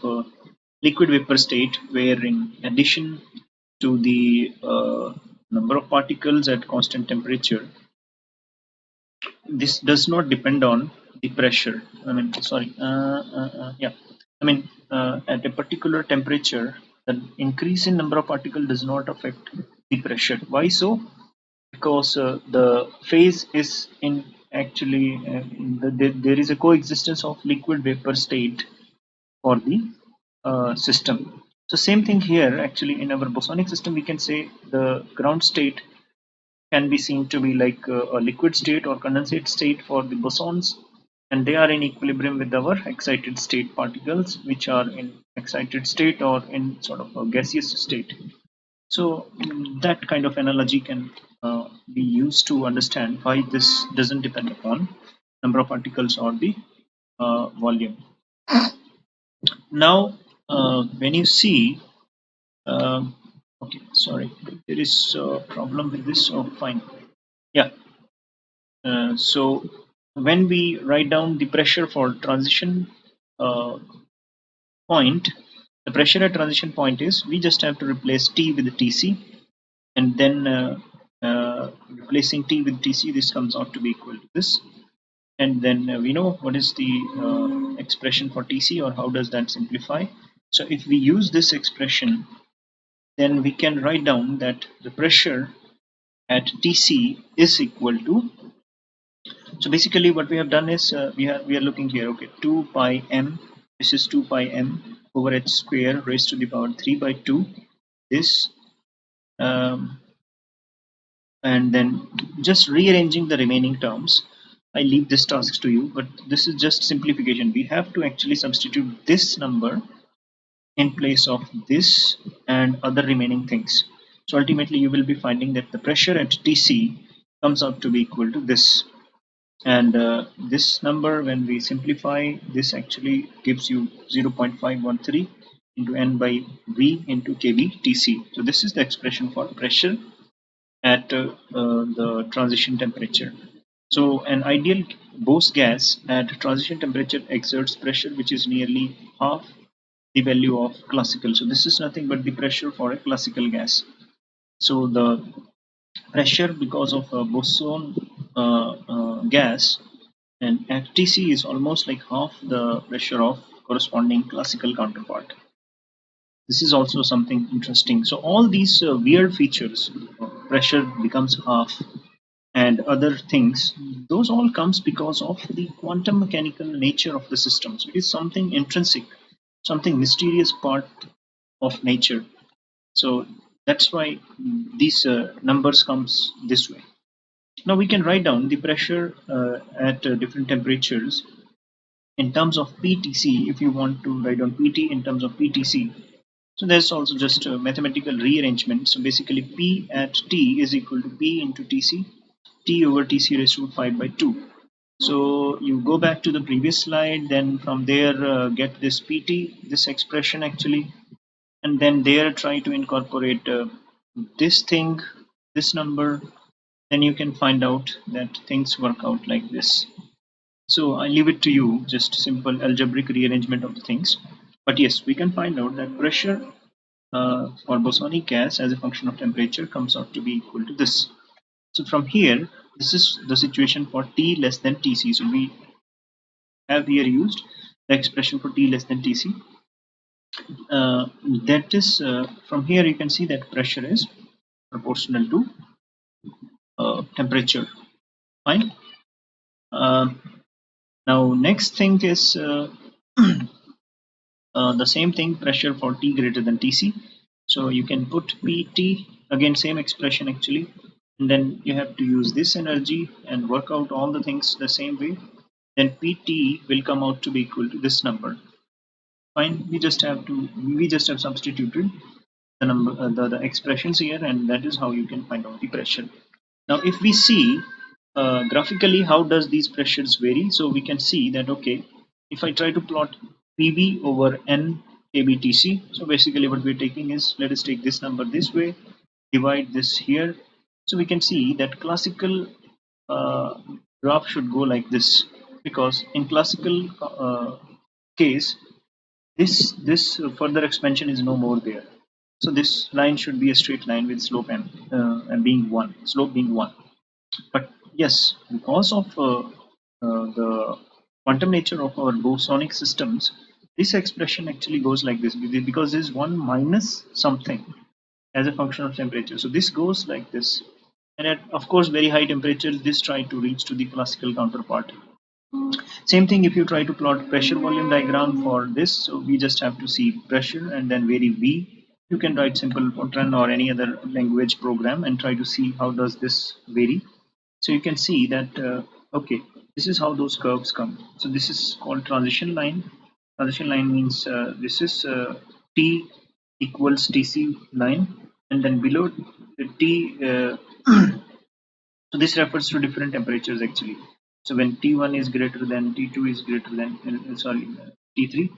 liquid vapor state, where in addition to the number of particles at constant temperature, this does not depend on the pressure. I mean, sorry, yeah. I mean, at a particular temperature, the increase in number of particles does not affect the pressure. Why so? Because the phase is in actually there is a coexistence of liquid vapor state for the system. So same thing here. Actually, in our bosonic system, we can say the ground state can be seen to be like a liquid state or condensate state for the bosons, and they are in equilibrium with our excited state particles, which are in excited state or in sort of a gaseous state. So that kind of analogy can be used to understand why this doesn't depend upon number of particles or the volume. Now, when you see, okay, sorry, there is a problem with this. Oh, fine. Yeah. So when we write down the pressure for transition uh, point, the pressure at transition point is, we just have to replace T with the Tc, and then replacing T with Tc, this comes out to be equal to this. And then we know what is the expression for Tc, or how does that simplify. So if we use this expression, then we can write down that the pressure at Tc is equal to, so basically what we have done is we are looking here, okay, 2 pi m, this is 2 pi m over h square raised to the power 3 by 2, this, um, and then just rearranging the remaining terms. I leave this task to you, but this is just simplification. We have to actually substitute this number in place of this and other remaining things. So ultimately you will be finding that the pressure at Tc comes out to be equal to this. And this number, when we simplify, this actually gives you 0.513 into n by v into kV Tc. So this is the expression for pressure at the transition temperature. So an ideal Bose gas at transition temperature exerts pressure which is nearly half the value of classical. So this is nothing but the pressure for a classical gas. So the pressure because of a boson gas and at Tc is almost like half the pressure of corresponding classical counterpart. This is also something interesting. So all these weird features, pressure becomes half and other things, those all comes because of the quantum mechanical nature of the system. So it is something intrinsic, something mysterious part of nature. So that's why these numbers comes this way. Now we can write down the pressure at different temperatures in terms of PTC. If you want to write down PT in terms of PTC, so there's also just a mathematical rearrangement. So basically P at T is equal to P into TC, T over TC raised to 5 by 2. So you go back to the previous slide, then from there get this PT, this expression actually, and then there try to incorporate this thing, this number, then you can find out that things work out like this. So I leave it to you, just simple algebraic rearrangement of the things. But yes, we can find out that pressure for bosonic gas as a function of temperature comes out to be equal to this. So from here, this is the situation for T less than Tc. So we have here used the expression for T less than Tc. That is, from here you can see that pressure is proportional to temperature. Fine. Now next thing is the same thing, pressure for T greater than Tc. So you can put Pt, again same expression actually, and then you have to use this energy and work out all the things the same way. Then Pt will come out to be equal to this number. Fine, we just have substituted the number, the expressions here, and that is how you can find out the pressure. Now if we see graphically how does these pressures vary, so we can see that, okay, if I try to plot PV over N kBTC, so basically what we're taking is, let us take this number this way, divide this here, so we can see that classical uh, graph should go like this, because in classical case this further expansion is no more there. So this line should be a straight line with slope m and being 1, slope being 1. But yes, because of the quantum nature of our bosonic systems, this expression actually goes like this, because this is 1 minus something as a function of temperature. So this goes like this, and at of course very high temperatures this try to reach to the classical counterpart. Same thing if you try to plot pressure volume diagram for this, so we just have to see pressure and then vary V. You can write simple Fortran or any other language program and try to see how does this vary. So you can see that, okay, this is how those curves come. So this is called transition line. Transition line means this is T equals TC line, and then below the T, so this refers to different temperatures actually. So when T1 is greater than, T2 is greater than, T3,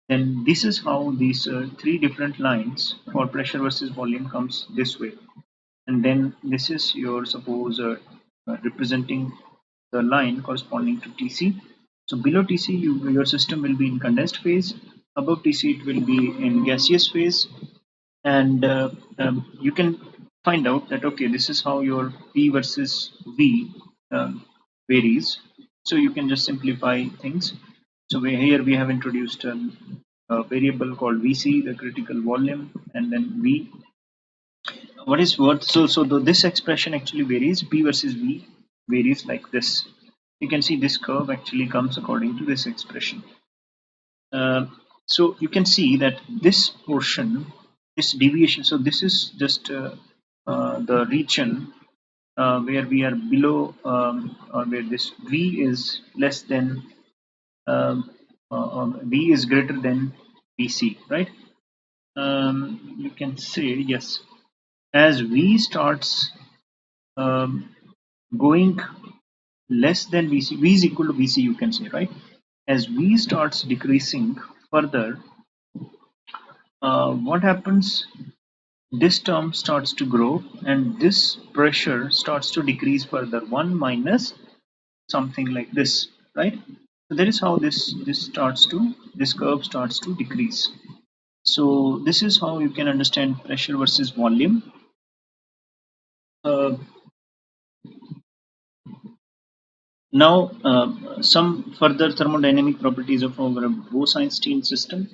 then this is how these three different lines for pressure versus volume comes this way. And then this is your, suppose, representing the line corresponding to Tc. So below Tc, your system will be in condensed phase. Above Tc, it will be in gaseous phase. And you can find out that okay, this is how your P versus V varies. So you can just simplify things. So here we have introduced a variable called VC, the critical volume, and then V. What is worth? This expression actually varies. P versus V varies like this. You can see this curve actually comes according to this expression. Uh, so you can see that this portion, this deviation. So this is just the region where we are below, or where this V is less than, V is greater than VC, right? You can say yes. As V starts going less than VC, V is equal to VC, you can say, right? As V starts decreasing further, what happens? This term starts to grow and this pressure starts to decrease further, 1 minus something like this, right? So that is how this curve starts to decrease. So this is how you can understand pressure versus volume. Uh, Now, some further thermodynamic properties of our Bose-Einstein system.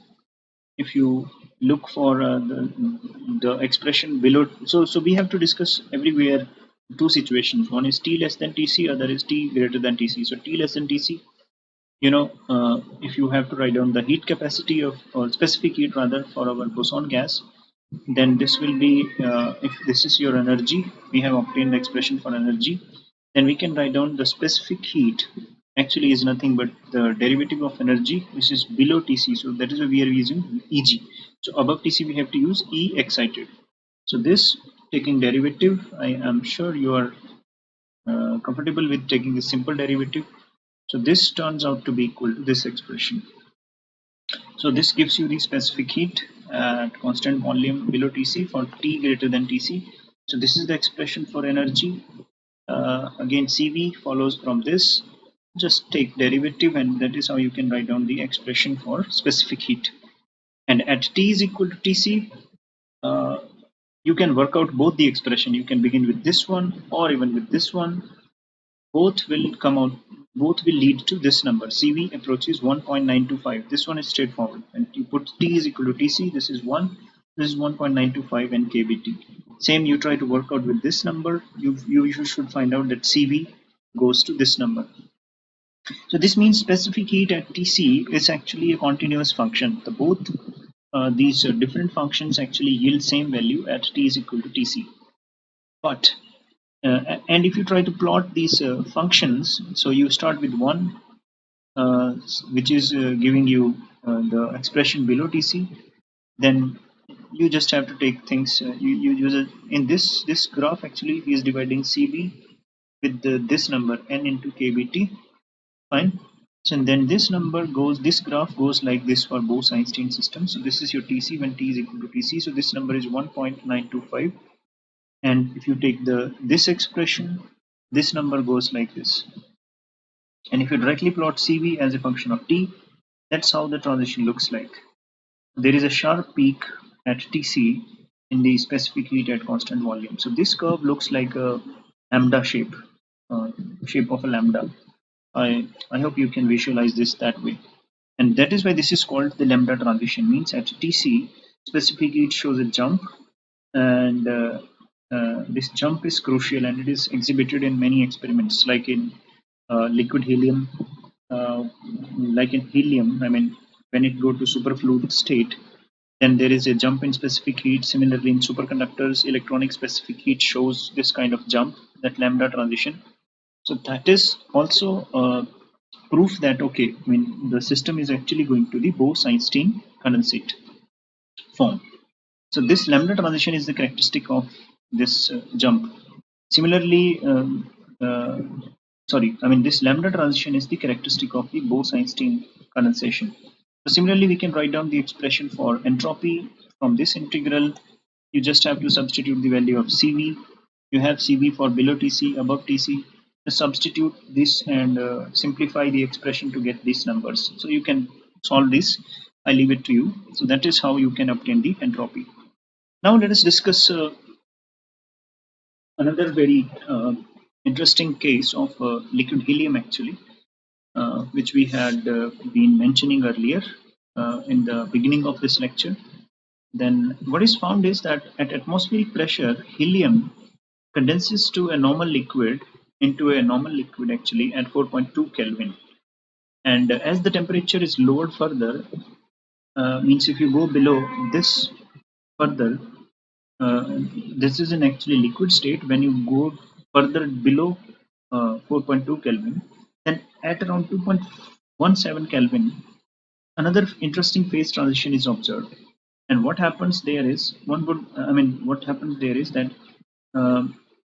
If you look for the expression below, so we have to discuss everywhere two situations. One is T less than Tc, other is T greater than Tc. So T less than Tc, if you have to write down the heat capacity of, or specific heat rather, for our boson gas, then this will be, if this is your energy, we have obtained the expression for energy, then we can write down the specific heat actually is nothing but the derivative of energy, which is below Tc. So that is why we are using Eg. So above Tc we have to use E excited. So this taking derivative, I am sure you are comfortable with taking a simple derivative. So this turns out to be equal to this expression. So this gives you the specific heat at constant volume below Tc for T greater than Tc. So this is the expression for energy. Again, Cv follows from this. Just take derivative, and that is how you can write down the expression for specific heat. And at T is equal to Tc, uh, you can work out both the expression. You can begin with this one or even with this one. Both will come out, both will lead to this number. Cv approaches 1.925. This one is straightforward, and you put T is equal to Tc. This is 1, this is 1.925, and kBt. Same, you try to work out with this number, you should find out that Cv goes to this number. So this means specific heat at Tc is actually a continuous function. The both these different functions actually yield same value at T is equal to Tc. But and if you try to plot these functions, so you start with one, which is giving you the expression below Tc, then you just have to take things, you use it in this graph. Actually he is dividing Cv with this number n into kBt, fine. So and then this graph goes like this for Bose-Einstein system. So this is your Tc when T is equal to Tc. So this number is 1.925. And if you take this expression, this number goes like this. And if you directly plot Cv as a function of T, that's how the transition looks like. There is a sharp peak at Tc in the specific heat at constant volume. So this curve looks like a lambda shape, shape of a lambda. I hope you can visualize this that way. And that is why this is called the lambda transition. Means at Tc, specific heat shows a jump, and this jump is crucial, and it is exhibited in many experiments, like in liquid helium. Like in helium, I mean, when it go to superfluid state, then there is a jump in specific heat. Similarly, in superconductors, electronic specific heat shows this kind of jump, that lambda transition. So that is also proof that okay, I mean, the system is actually going to the Bose-Einstein condensate form. So this lambda transition is the characteristic of this jump. Similarly, this lambda transition is the characteristic of the Bose-Einstein condensation. So similarly, we can write down the expression for entropy from this integral. You just have to substitute the value of Cv. You have Cv for below Tc, above Tc. Just substitute this and simplify the expression to get these numbers. So you can solve this. I leave it to you. So that is how you can obtain the entropy. Now let us discuss Another very interesting case of liquid helium actually, which we had been mentioning earlier in the beginning of this lecture. Then what is found is that at atmospheric pressure, helium condenses to a normal liquid into a normal liquid actually at 4.2 Kelvin. And as the temperature is lowered further, means if you go below this further, uh, this is an actually liquid state. When you go further below 4.2 Kelvin, then at around 2.17 Kelvin, another interesting phase transition is observed. And what happens there is what happens there is that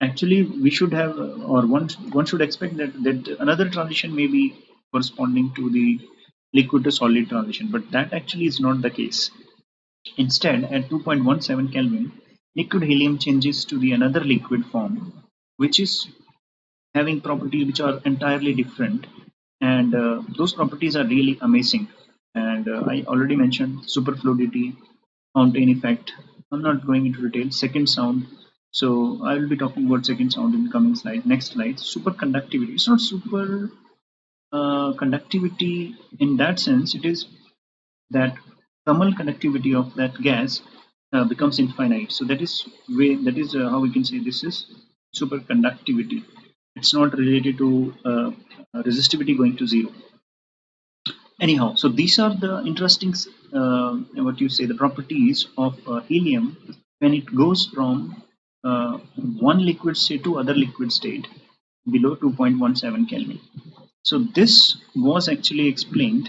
actually we should have, or one should expect that another transition may be corresponding to the liquid to solid transition, but that actually is not the case. Instead, at 2.17 Kelvin, liquid helium changes to the another liquid form, which is having properties which are entirely different, and those properties are really amazing. And I already mentioned superfluidity, fountain effect. I'm not going into detail. Second sound. So I will be talking about second sound in the coming slide. Next slide. Superconductivity. It's not super conductivity in that sense. It is that thermal conductivity of that gas becomes infinite. So that is how we can say this is superconductivity. It's not related to resistivity going to zero. Anyhow, so these are the interesting, what you say, the properties of helium when it goes from one liquid state to other liquid state below 2.17 Kelvin. So this was actually explained,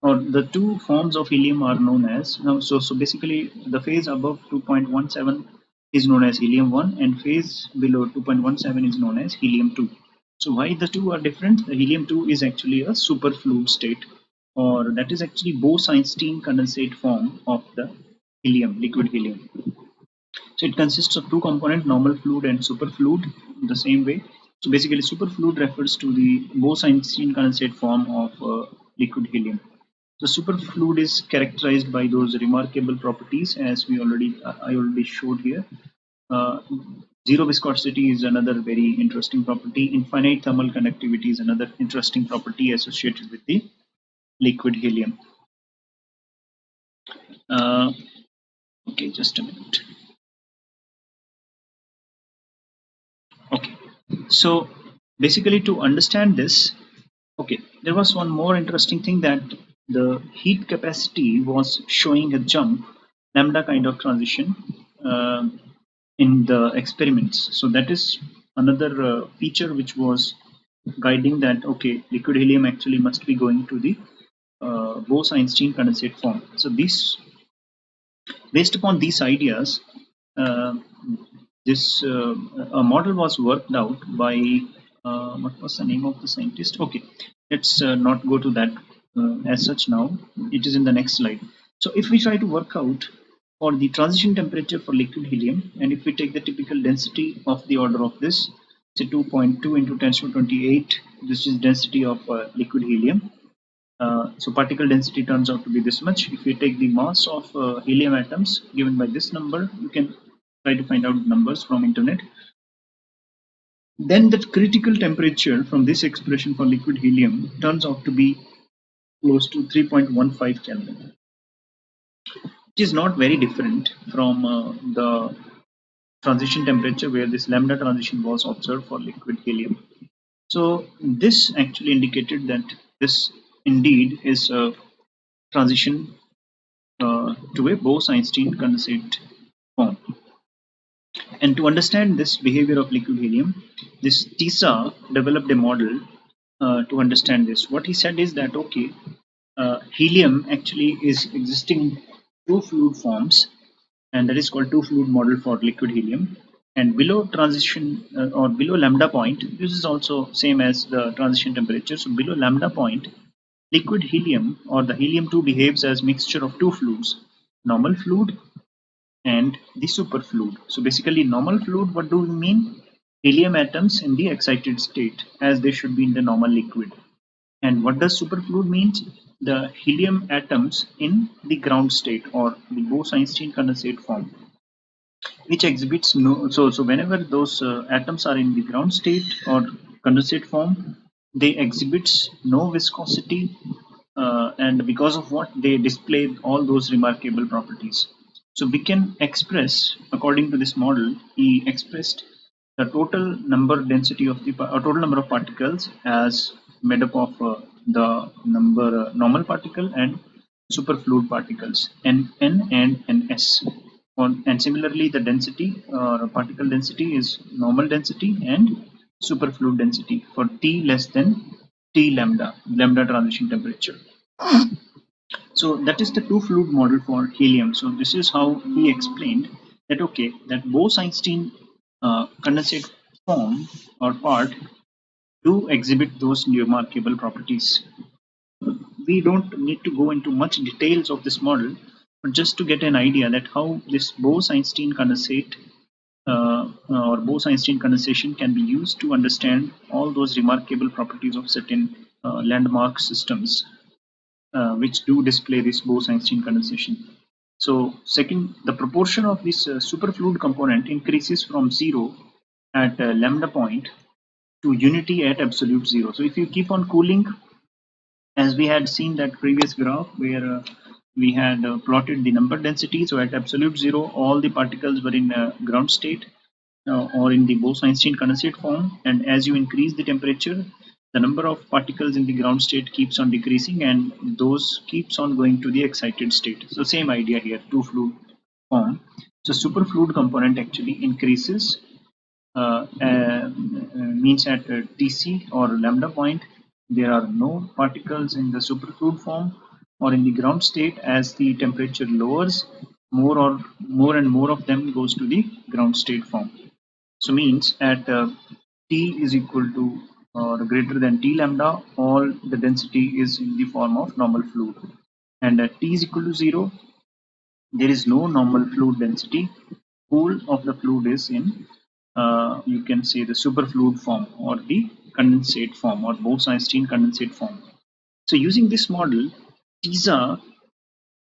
or the two forms of helium are known as, now, so basically the phase above 2.17 is known as helium 1, and phase below 2.17 is known as helium 2. So why the two are different? The helium 2 is actually a superfluid state, or that is actually Bose-Einstein condensate form of the helium, liquid helium. So it consists of two components, normal fluid and superfluid, the same way. So basically superfluid refers to the Bose-Einstein condensate form of liquid helium. So superfluid is characterized by those remarkable properties as I already showed here. Uh, Zero viscosity is another very interesting property. Infinite thermal conductivity is another interesting property associated with the liquid helium. Uh, okay, just a minute. Okay, so basically to understand this, okay, there was one more interesting thing, that the heat capacity was showing a jump, lambda kind of transition in the experiments. So that is another feature which was guiding that, okay, liquid helium actually must be going to the Bose-Einstein condensate form. So this, based upon these ideas, uh, this a model was worked out by what was the name of the scientist? Okay, let's not go to that as such now. It is in the next slide. So if we try to work out for the transition temperature for liquid helium, and if we take the typical density of the order of this, say 2.2 into 10 to 28, this is density of liquid helium. So particle density turns out to be this much. If we take the mass of helium atoms given by this number, you can try to find out numbers from internet. Then the critical temperature from this expression for liquid helium turns out to be close to 3.15 Kelvin. It is not very different from the transition temperature where this lambda transition was observed for liquid helium. So this actually indicated that this indeed is a transition to a Bose-Einstein condensate form. And to understand this behavior of liquid helium, this TISA developed a model to understand this. What he said is that, okay, helium actually is existing in two fluid forms, and that is called two fluid model for liquid helium. And below transition or below lambda point, this is also same as the transition temperature. So below lambda point, liquid helium or the helium 2 behaves as mixture of two fluids, normal fluid and the superfluid. So basically normal fluid, what do we mean? Helium atoms in the excited state as they should be in the normal liquid. And what does superfluid means? The helium atoms in the ground state or the Bose-Einstein condensate form. which exhibits no. So whenever those atoms are in the ground state or condensate form, they exhibits no viscosity, and because of what they display all those remarkable properties. So we can express, according to this model, he expressed the total number density of the total number of particles as made up of the number normal particle and superfluid particles n and ns. And similarly, the density particle density is normal density and superfluid density for T less than T lambda transition temperature. So that is the two fluid model for helium. So this is how he explained that okay, that Bose-Einstein condensate form or part do exhibit those remarkable properties. We don't need to go into much details of this model, but just to get an idea that how this Bose-Einstein condensate or Bose-Einstein condensation can be used to understand all those remarkable properties of certain landmark systems which do display this Bose-Einstein condensation. So second, the proportion of this superfluid component increases from 0 at lambda point to unity at absolute 0. So if you keep on cooling, as we had seen that previous graph where we had plotted the number density, so at absolute 0 all the particles were in ground state or in the Bose-Einstein condensate form, and as you increase the temperature, the number of particles in the ground state keeps on decreasing and those keeps on going to the excited state. So same idea here, two fluid form. So superfluid component actually increases means at Tc or lambda point there are no particles in the superfluid form or in the ground state. As the temperature lowers, more and more of them goes to the ground state form. So means at T is equal to or greater than T lambda, all the density is in the form of normal fluid, and at T is equal to 0, there is no normal fluid density. Whole of the fluid is in you can say the superfluid form or the condensate form or Bose-Einstein condensate form. So using this model, TISA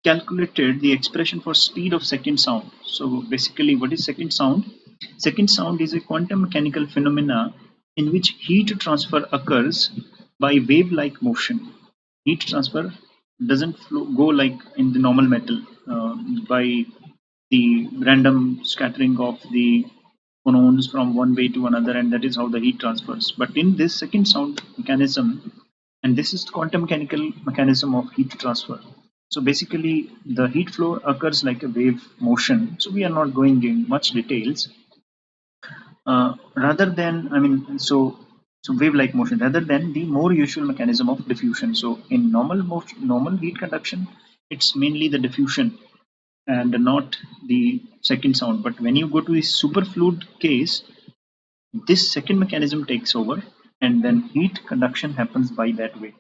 calculated the expression for speed of second sound. So basically, what is second sound? Second sound is a quantum mechanical phenomena in which heat transfer occurs by wave-like motion. Heat transfer doesn't go like in the normal metal by the random scattering of the phonons from one way to another, and that is how the heat transfers. But in this second sound mechanism, and this is the quantum mechanical mechanism of heat transfer. So basically, the heat flow occurs like a wave motion. So we are not going in much details. Rather than, I mean, so wave-like motion, rather than the more usual mechanism of diffusion. So in normal motion, normal heat conduction, it's mainly the diffusion and not the second sound. But when you go to the superfluid case, this second mechanism takes over, and then heat conduction happens by that way.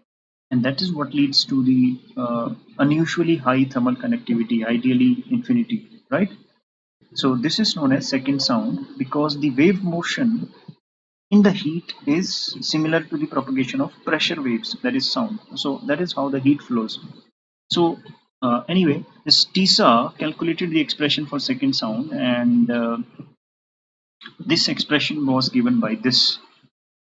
And that is what leads to the unusually high thermal conductivity, ideally infinity, right? So this is known as second sound because the wave motion in the heat is similar to the propagation of pressure waves, that is sound. So that is how the heat flows. So anyway, this TISA calculated the expression for second sound, and this expression was given by this.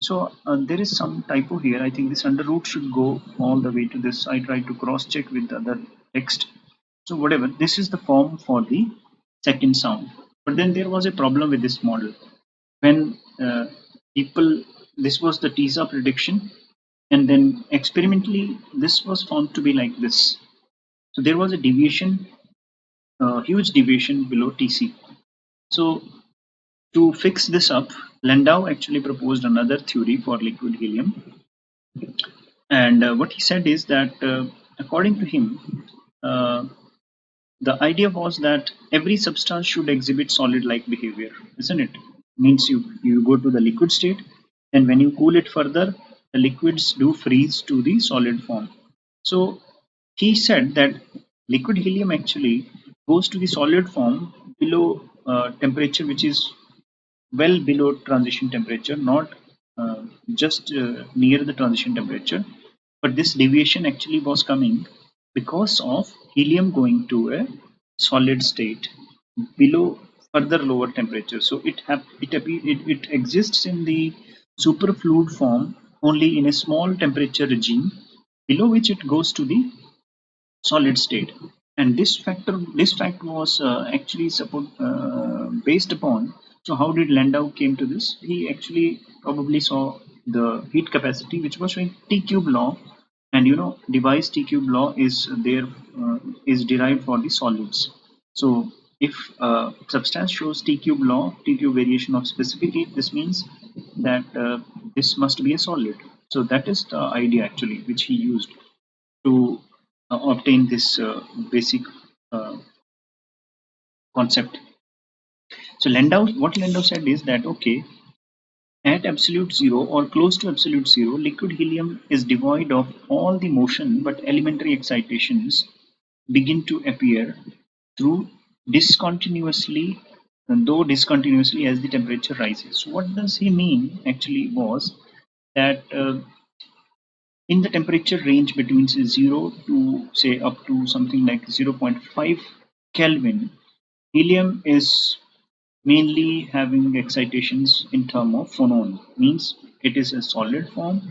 So there is some typo here. I think this under root should go all the way to this. I tried to cross check with the other text. So whatever, this is the form for the second sound. But then there was a problem with this model. When people, this was the TISA prediction, and then experimentally this was found to be like this. So there was a deviation, huge deviation below TC. So to fix this up, Landau actually proposed another theory for liquid helium. And what he said is that, according to him, uh, the idea was that every substance should exhibit solid-like behavior, isn't it? Means you go to the liquid state, and when you cool it further, the liquids do freeze to the solid form. So he said that liquid helium actually goes to the solid form below temperature which is well below transition temperature, not just near the transition temperature, but this deviation actually was coming because of helium going to a solid state below further lower temperature. So it exists in the superfluid form only in a small temperature regime, below which it goes to the solid state. And this fact was actually based upon. So how did Landau came to this? He actually probably saw the heat capacity, which was showing T cube law, and device T cube law is derived for the solids. So if substance shows T cube law, T cube variation of specific heat, this means that this must be a solid. So that is the idea actually which he used to obtain this basic uh, concept. So what Landau said is that, okay, at absolute zero or close to absolute zero, liquid helium is devoid of all the motion, but elementary excitations begin to appear through discontinuously, though discontinuously as the temperature rises. So what does he mean actually was that in the temperature range between say 0 to say up to something like zero point 0.5 Kelvin, helium is mainly having excitations in term of phonon, means it is a solid form,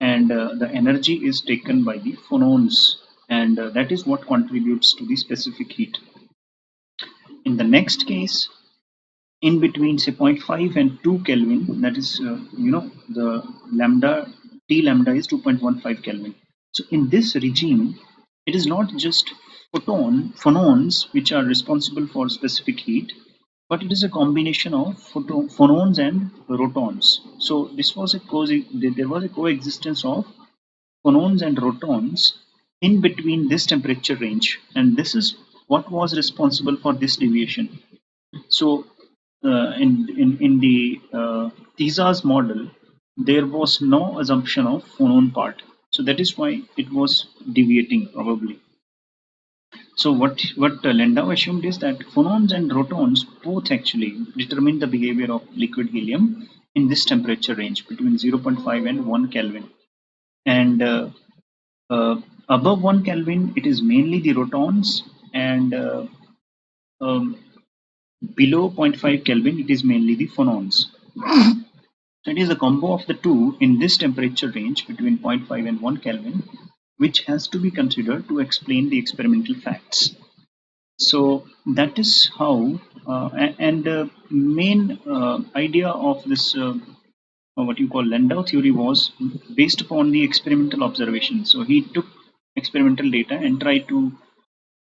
and the energy is taken by the phonons, and that is what contributes to the specific heat. In the next case, in between say zero point 0.5 and 2 Kelvin, that is the lambda T lambda is 2.15 Kelvin. So in this regime, it is not just phonons which are responsible for specific heat, but it is a combination of phonons and rotons. So there was a coexistence of phonons and rotons in between this temperature range, and this is what was responsible for this deviation. So, in the TISA's model, there was no assumption of phonon part. So that is why it was deviating probably. So what Landau assumed is that phonons and rotons both actually determine the behavior of liquid helium in this temperature range between zero point 0.5 and 1 Kelvin. And uh, above 1 Kelvin, it is mainly the rotons, and um, below zero point 0.5 Kelvin, it is mainly the phonons. So it is a combo of the two in this temperature range between zero point 0.5 and 1 Kelvin, which has to be considered to explain the experimental facts. So that is how, and the main idea of this, what you call Landau theory, was based upon the experimental observation. So he took experimental data and tried to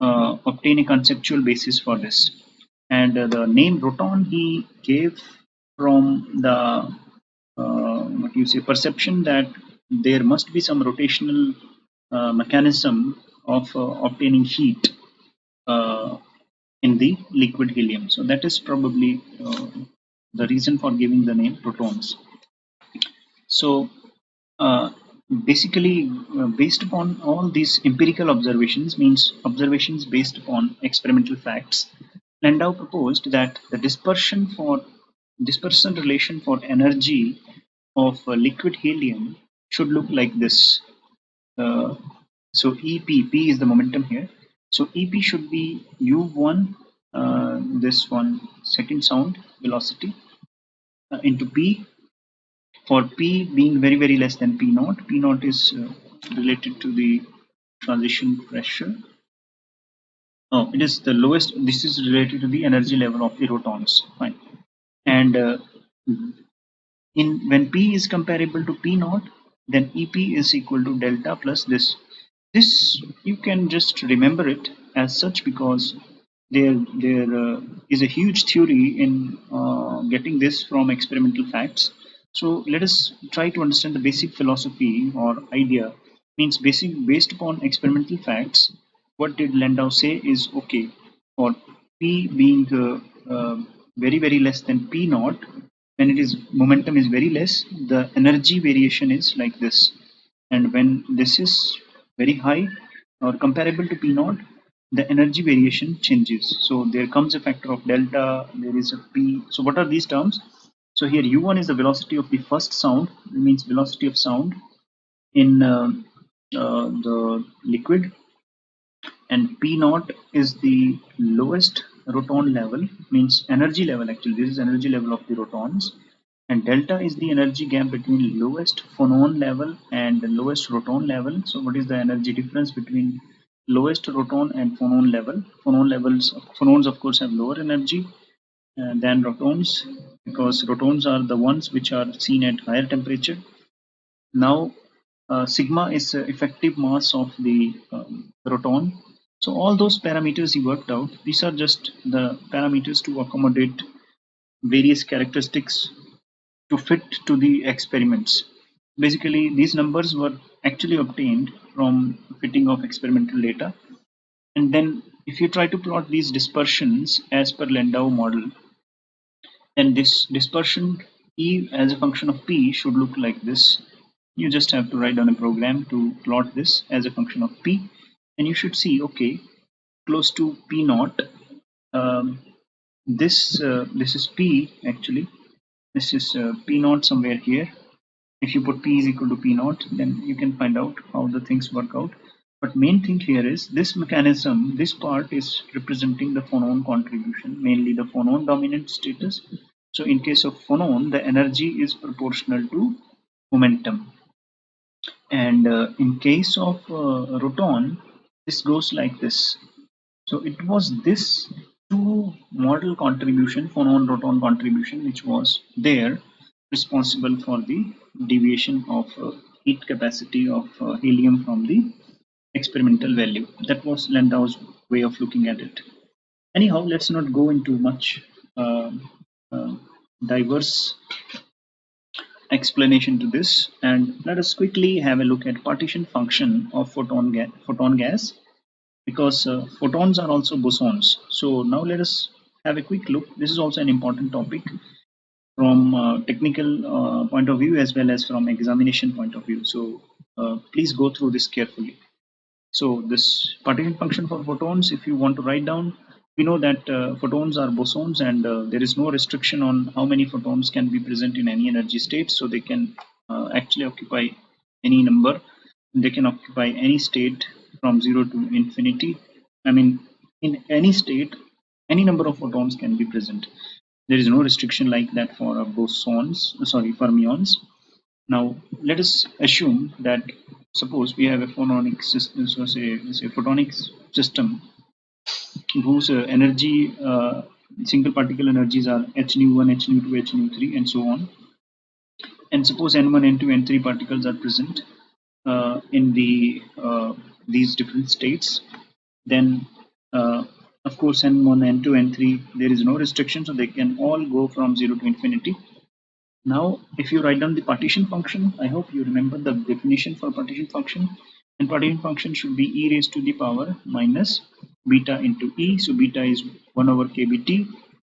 obtain a conceptual basis for this. And the name Roton he gave from the what you say perception that there must be some rotational mechanism of obtaining heat uh, in the liquid helium. So that is probably the reason for giving the name protons. So uh, basically, based upon all these empirical observations, means observations based upon experimental facts, Landau proposed that the dispersion relation for energy of liquid helium should look like this. Uh, so P is the momentum here. So EP should be U1, this one second sound velocity, into P, for P being very less than P naught. P naught is related to the transition pressure. Oh, it is the lowest. This is related to the energy level of the rotons. Fine. And in when P is comparable to P naught, then EP is equal to delta plus this. This you can just remember it as such because there is a huge theory in getting this from experimental facts. So let us try to understand the basic philosophy or idea. Means based upon experimental facts. What did Landau say is okay for P being very less than P naught, when it is momentum is very less, the energy variation is like this, and when this is very high or comparable to P naught, the energy variation changes. So there comes a factor of delta, there is a P. So what are these terms? So here U1 is the velocity of the first sound, means velocity of sound in the liquid, and P naught is the lowest roton level, means energy level actually. This is energy level of the rotons, and delta is the energy gap between lowest phonon level and the lowest roton level. So what is the energy difference between lowest roton and phonon level? Phonons of course have lower energy than rotons, because rotons are the ones which are seen at higher temperature. Now sigma is effective mass of the roton. So all those parameters he worked out, these are just the parameters to accommodate various characteristics to fit to the experiments. Basically, these numbers were actually obtained from fitting of experimental data. And then if you try to plot these dispersions as per Landau model, then this dispersion E as a function of P should look like this. You just have to write down a program to plot this as a function of P, and you should see, okay, close to P naught. Um, this is P actually. This is P naught somewhere here. If you put P is equal to P naught, then you can find out how the things work out. But main thing here is this mechanism, this part is representing the phonon contribution, mainly the phonon dominant status. So in case of phonon, the energy is proportional to momentum. And in case of roton, this goes like this. So it was this two model contribution, phonon roton contribution, which was there responsible for the deviation of heat capacity of helium from the experimental value. That was Landau's way of looking at it. Anyhow, let's not go into much uh, uh, diverse explanation to this, and let us quickly have a look at partition function of photon gas, because photons are also bosons. So now let us have a quick look. This is also an important topic from technical point of view as well as from examination point of view. So please go through this carefully. So this partition function for photons, if you want to write down, we know that photons are bosons, and there is no restriction on how many photons can be present in any energy state. So they can actually occupy any number. They can occupy any state from 0 to infinity. I mean, in any state, any number of photons can be present. There is no restriction like that for fermions. Now, let us assume that suppose we have a photonic system, so say photonic system whose energy, single particle energies are h nu 1, h nu 2, h nu 3, and so on. And suppose n1, n2, n3 particles are present in these different states. Then, of course, n1, n2, n3, there is no restriction, so they can all go from 0 to infinity. Now, if you write down the partition function, I hope you remember the definition for partition function. And partition function should be e raised to the power minus beta into e. So beta is 1 over kBt.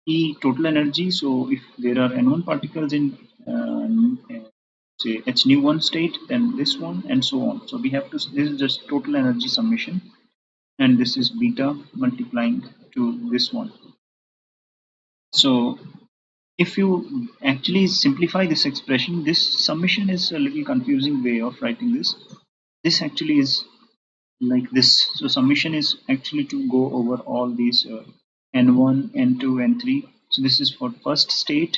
E total energy. So if there are n1 particles in say h nu 1 state, then this one, and so on. So we have to. This is just total energy summation, and this is beta multiplying to this one. So if you actually simplify this expression, this summation is a little confusing way of writing this. This actually is like this. So summation is actually to go over all these n1, n2, n3. So this is for first state,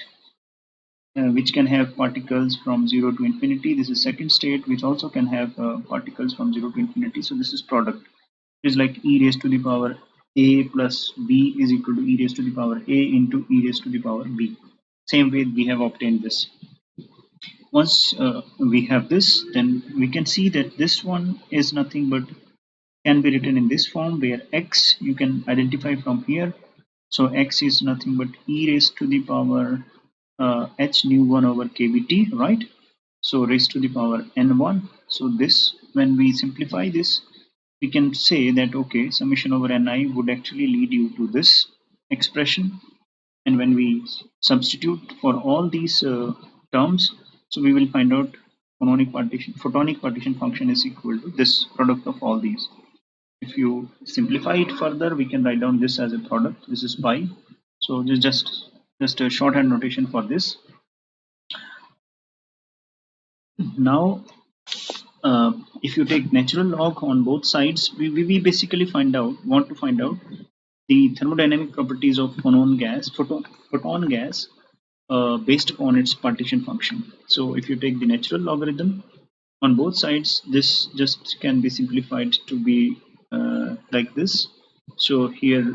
which can have particles from 0 to infinity. This is second state, which also can have particles from 0 to infinity. So this is product. It is like e raised to the power a plus b is equal to e raised to the power a into e raised to the power b. Same way we have obtained this. Once we have this, then we can see that this one is nothing but can be written in this form, where x you can identify from here. So x is nothing but e raised to the power h nu 1 over kBt, right? So raised to the power n1. So this, when we simplify this, we can say that okay, summation over ni would actually lead you to this expression. And when we substitute for all these terms, so we will find out photonic partition function is equal to this product of all these. If you simplify it further, we can write down this as a product. This is pi. So this is just a shorthand notation for this. Now, if you take natural log on both sides, we basically want to find out the thermodynamic properties of photon gas based upon its partition function. So if you take the natural logarithm on both sides, this just can be simplified to be like this. So here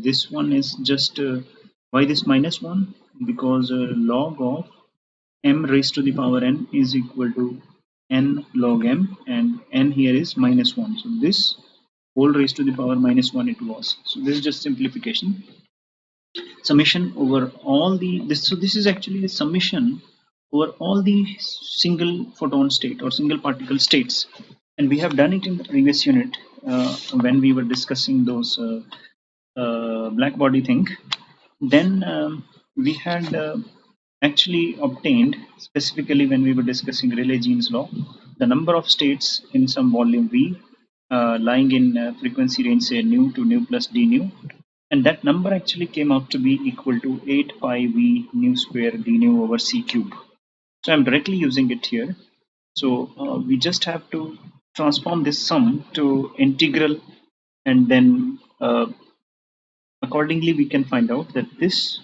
this one is just why this minus 1, because log of m raised to the power n is equal to n log m, and n here is minus 1. So this whole raised to the power minus 1 it was. So this is just simplification. Summation over all the this. So this is actually a summation over all the single photon state or single particle states, and we have done it in the previous unit when we were discussing those black body thing. Then we had actually obtained, specifically when we were discussing Rayleigh-Jean's law, the number of states in some volume V lying in frequency range say nu to nu plus d nu, and that number actually came out to be equal to 8 pi V nu square d nu over c cube. So I'm directly using it here. So we just have to transform this sum to integral, and then accordingly we can find out that this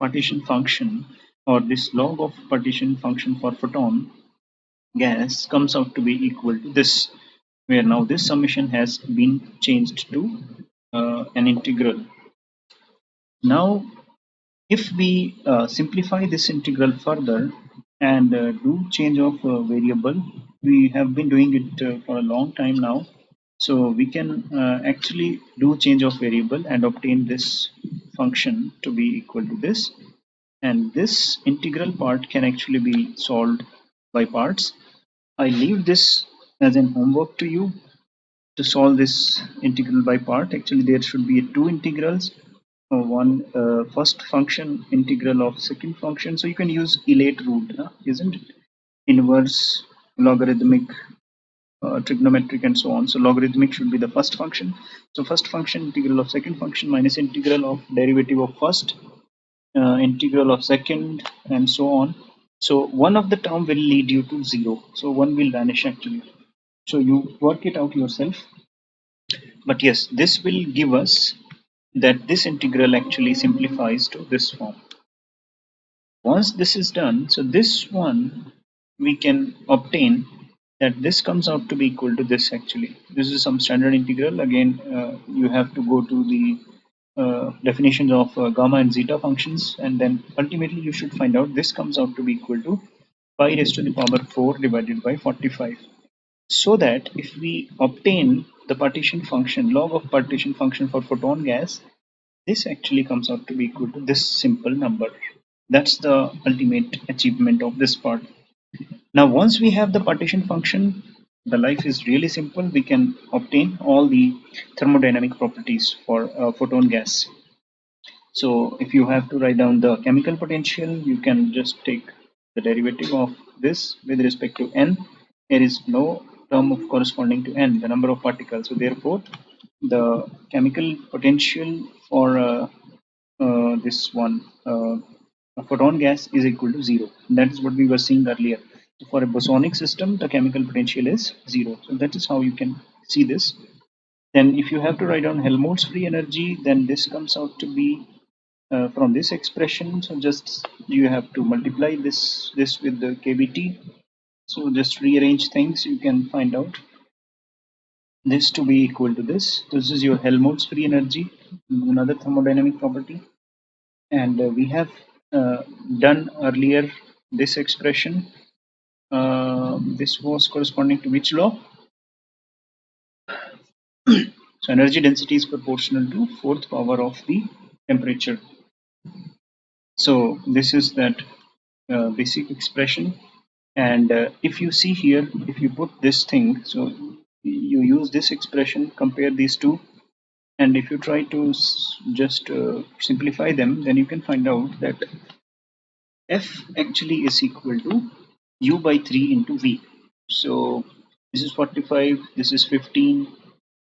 partition function or this log of partition function for photon gas comes out to be equal to this, where now this summation has been changed to an integral. Now if we simplify this integral further and do change of variable, we have been doing it for a long time now. So we can actually do change of variable and obtain this function to be equal to this. And this integral part can actually be solved by parts. I leave this as an homework to you to solve this integral by part. Actually, there should be two integrals. One first function integral of second function. So you can use elate root, isn't it? Inverse, logarithmic, trigonometric, and so on. So logarithmic should be the first function. So first function integral of second function minus integral of derivative of first, integral of second, and so on. So one of the term will lead you to 0. So one will vanish actually. So you work it out yourself. But yes, this will give us that this integral actually simplifies to this form. Once this is done, so this one we can obtain that this comes out to be equal to this actually. This is some standard integral. Again, you have to go to the definitions of gamma and zeta functions, and then ultimately you should find out this comes out to be equal to pi raised to the power 4 divided by 45. So that if we obtain the partition function, log of partition function for photon gas, this actually comes out to be equal to this simple number. That's the ultimate achievement of this part. Now once we have the partition function, the life is really simple. We can obtain all the thermodynamic properties for photon gas. So if you have to write down the chemical potential, you can just take the derivative of this with respect to n. There is no term of corresponding to n, the number of particles. So therefore, the chemical potential for this one a photon gas is equal to 0. That is what we were seeing earlier. So for a bosonic system, the chemical potential is 0. So that is how you can see this. Then if you have to write down Helmholtz free energy, then this comes out to be from this expression. So just you have to multiply this with the kBT. So just rearrange things, you can find out this to be equal to this. This is your Helmholtz free energy, another thermodynamic property. And we have done earlier this expression. This was corresponding to which law? So energy density is proportional to fourth power of the temperature. So this is that basic expression. And if you see here, if you put this thing, so you use this expression, compare these two, and if you try to just simplify them, then you can find out that F actually is equal to U by 3 into V. So this is 45, this is 15.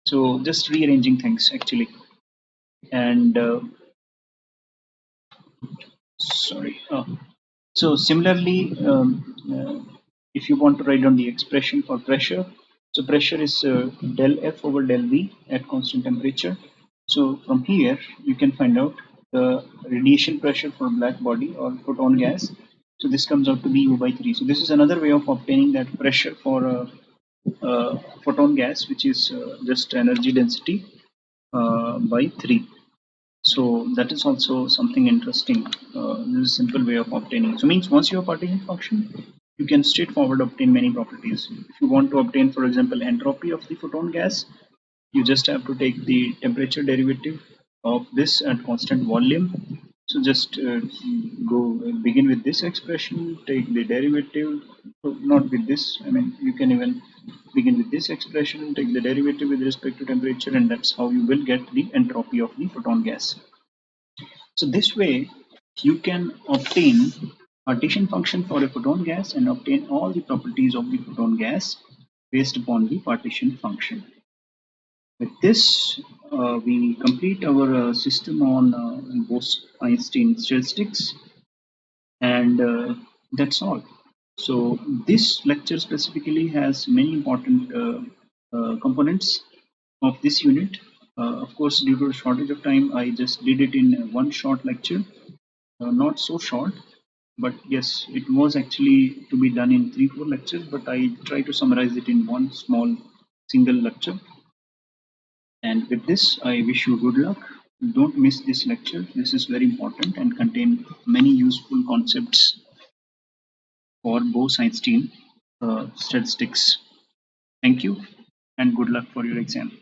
So just rearranging things actually. And sorry. So similarly, if you want to write down the expression for pressure, so pressure is del F over del V at constant temperature. So from here you can find out the radiation pressure for black body or photon gas. So this comes out to be U by 3. So this is another way of obtaining that pressure for photon gas, which is just energy density by 3. So that is also something interesting. This is a simple way of obtaining. So means once you have partition function, you can straightforward obtain many properties. If you want to obtain, for example, entropy of the photon gas, you just have to take the temperature derivative of this at constant volume. So just go begin with this expression, take the derivative. So not with this. I mean, you can even begin with this expression, take the derivative with respect to temperature, and that's how you will get the entropy of the photon gas. So this way, you can obtain partition function for a photon gas and obtain all the properties of the photon gas based upon the partition function. With this, we complete our system on Bose-Einstein statistics, and that's all. So this lecture specifically has many important components of this unit. Of course, due to the shortage of time, I just did it in one short lecture, not so short, but yes, it was actually to be done in 3-4 lectures, but I try to summarize it in one small single lecture. And with this, I wish you good luck. Don't miss this lecture. This is very important and contain many useful concepts for Bose-Einstein statistics. Thank you and good luck for your exam.